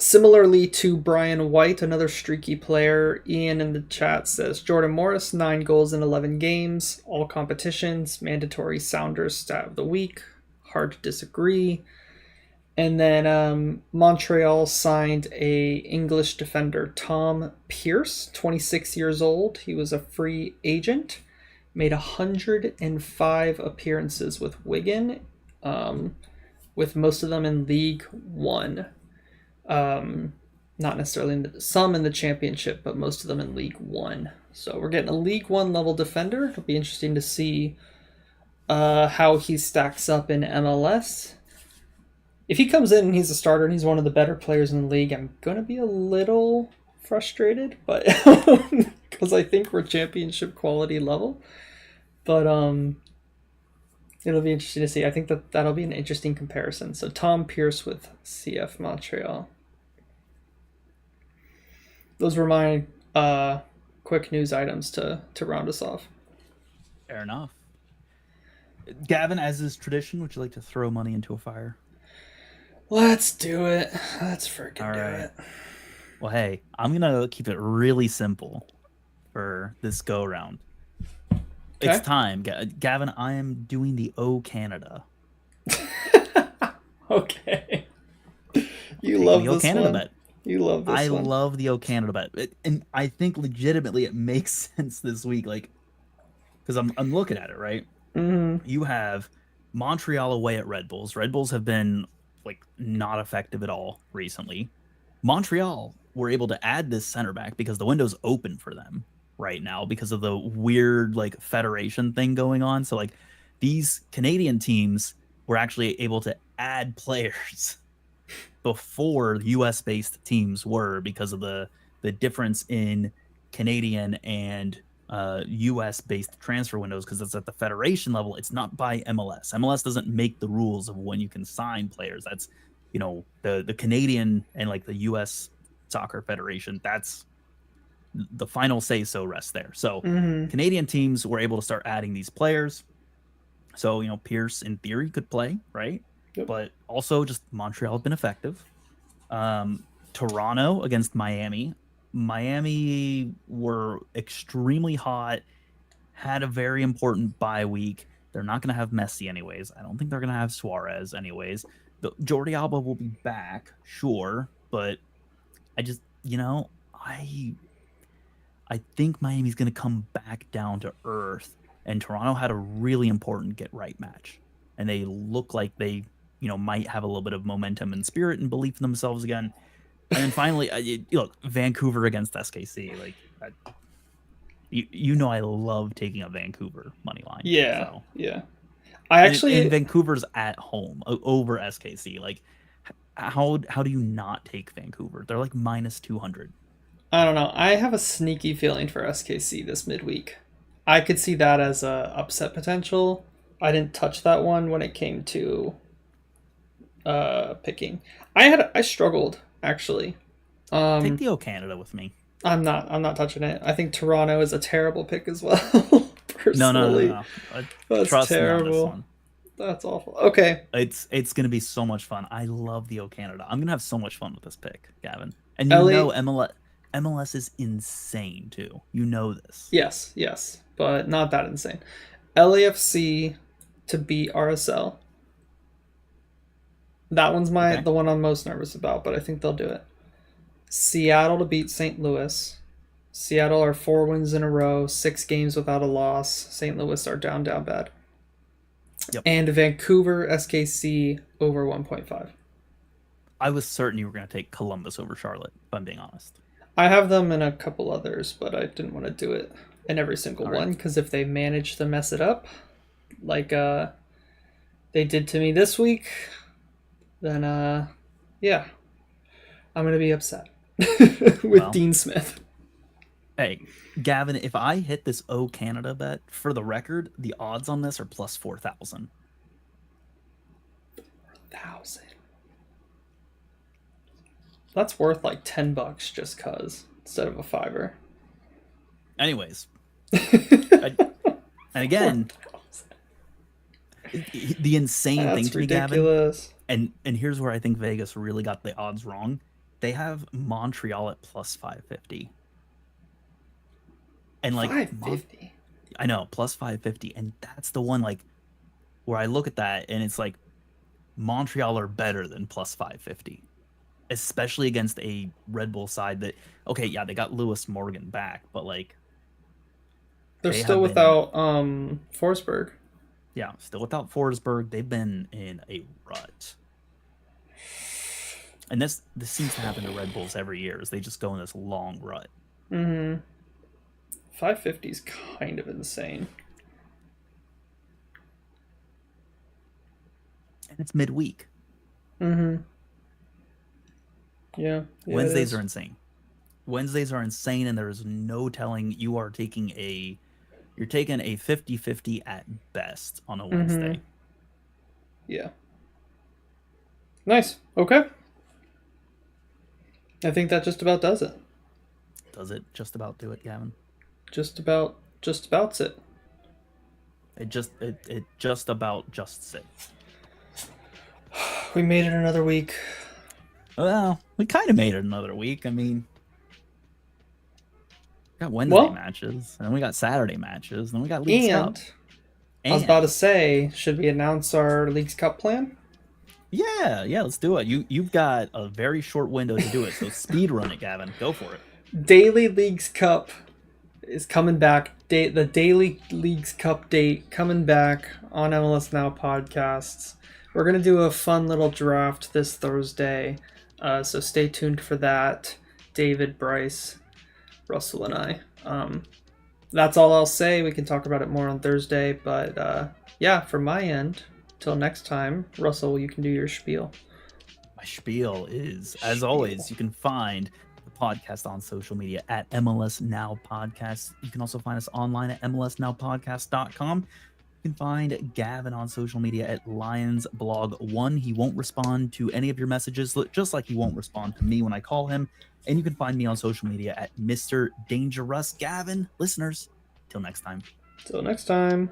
S2: Similarly to Brian White, another streaky player, Ian in the chat says Jordan Morris, 9 goals in 11 games, all competitions, mandatory Sounders stat of the week. Hard to disagree. And then Montreal signed a English defender, Tom Pierce, 26 years old. He was a free agent, made 105 appearances with Wigan, with most of them in League One. Not necessarily some in the Championship, but most of them in League One. So we're getting a League One level defender. It'll be interesting to see how he stacks up in MLS. If he comes in and he's a starter and he's one of the better players in the league, I'm going to be a little frustrated, but because I think we're championship quality level. But it'll be interesting to see. I think that'll be an interesting comparison. So Tom Pierce with CF Montreal. Those were my quick news items to round us off.
S1: Fair enough. Gavin, as is tradition, would you like to throw money into a fire?
S2: Let's do it. Let's freaking do it.
S1: Well, hey, I'm going to keep it really simple for this go-round. Okay. It's time. Gavin, I am doing the O Canada.
S2: Okay. You love this
S1: Canada
S2: one.
S1: Bet.
S2: You love this one.
S1: I love the O Canada Bet. And I think legitimately it makes sense this week. Because I'm looking at it, right?
S2: Mm-hmm.
S1: You have Montreal away at Red Bulls. Red Bulls have been not effective at all recently. Montreal were able to add this center back because the window's open for them right now because of the weird federation thing going on. So these Canadian teams were actually able to add players before US based teams were because of the difference in Canadian and US based transfer windows, because it's at the federation level. It's not by MLS. MLS doesn't make the rules of when you can sign players. That's the Canadian and the US soccer federation. That's the final say so rests there. So Canadian teams were able to start adding these players. So Pierce in theory could play, right?
S2: Yep.
S1: But also just Montreal have been effective. Toronto against Miami. Miami were extremely hot, had a very important bye week. They're not going to have Messi anyways. I don't think they're going to have Suarez anyways. Jordi Alba will be back, sure, but I just, I think Miami's going to come back down to earth, and Toronto had a really important get-right match, and they look like they, might have a little bit of momentum and spirit and belief in themselves again. And then finally, look, Vancouver against SKC. I love taking a Vancouver money line.
S2: Yeah,
S1: so.
S2: Yeah. And
S1: Vancouver's at home over SKC. How do you not take Vancouver? They're minus 200.
S2: I don't know. I have a sneaky feeling for SKC this midweek. I could see that as a upset potential. I didn't touch that one when it came to picking. I struggled actually.
S1: Take the O Canada with me.
S2: I'm not touching it. I think Toronto is a terrible pick as well.
S1: No,
S2: Personally, that's
S1: trust me on this
S2: terrible.
S1: one.
S2: That's awful. Okay,
S1: It's gonna be so much fun. I love the O Canada. I'm gonna have so much fun with this pick, Gavin. And you
S2: LA.
S1: know MLS is insane too. You know this.
S2: Yes, but not that insane. LAFC to beat RSL. That one's
S1: Okay.
S2: the one I'm most nervous about, but I think they'll do it. Seattle to beat St. Louis. Seattle are 4 wins in a row, 6 games without a loss. St. Louis are down bad.
S1: Yep.
S2: And Vancouver SKC over 1.5.
S1: I was certain you were gonna take Columbus over Charlotte, if I'm being honest.
S2: I have them in a couple others, but I didn't want to do it in every single
S1: All right.
S2: one because if they manage to mess it up, like they did to me this week, then yeah, I'm gonna be upset with
S1: Well.
S2: Dean Smith.
S1: Hey, Gavin, if I hit this O Canada bet, for the record, the odds on this are plus 4,000.
S2: 1,000. That's worth like $10 just cause instead of a $5.
S1: Anyways, and again, the insane thing
S2: That's
S1: to me, Gavin,
S2: ridiculous.
S1: and here's where I think Vegas really got the odds wrong. They have Montreal at plus 550. And like
S2: 550.
S1: I know, plus 550, and that's the one like where I look at that and it's like Montreal are better than plus 550. Especially against a Red Bull side that okay, yeah, they got Lewis Morgan back, but like
S2: They're
S1: they
S2: still
S1: have been-
S2: without Forsberg.
S1: yeah, still without Forsberg. They've been in a rut. And this seems to happen to Red Bulls every year, is they just go in this long rut.
S2: Mm-hmm. 550 is kind of insane.
S1: And it's midweek.
S2: Mm-hmm. Yeah.
S1: Wednesdays are insane. Wednesdays are insane, and there's no telling. You're taking a 50-50 at best on a Wednesday.
S2: Yeah. Nice. Okay. I think that just about does it.
S1: Does it just about do it, Gavin?
S2: Just about's it.
S1: It just about just sits.
S2: We made it another week.
S1: Well, we kind of made it another week. I mean, we got Wednesday matches, and then we got Saturday matches, and then we got Leagues Cup.
S2: I was about to say, should we announce our Leagues Cup plan?
S1: Yeah, let's do it. You've got a very short window to do it, so speed run it, Gavin. Go for it.
S2: Daily Leagues Cup is coming back. The Daily Leagues Cup date coming back on MLS Now podcasts. We're going to do a fun little draft this Thursday, so stay tuned for that. David, Bryce, Russell, and I. That's all I'll say. We can talk about it more on Thursday, but yeah, from my end, till next time, Russell, you can do your spiel.
S1: My spiel is, as always, you can find the podcast on social media at MLS Now Podcast. You can also find us online at mlsnowpodcast.com. You can find Gavin on social media at LionsBlog1. He won't respond to any of your messages, just like he won't respond to me when I call him. And you can find me on social media at Mr. Dangerous. Gavin, listeners, till next time.
S2: Till next time.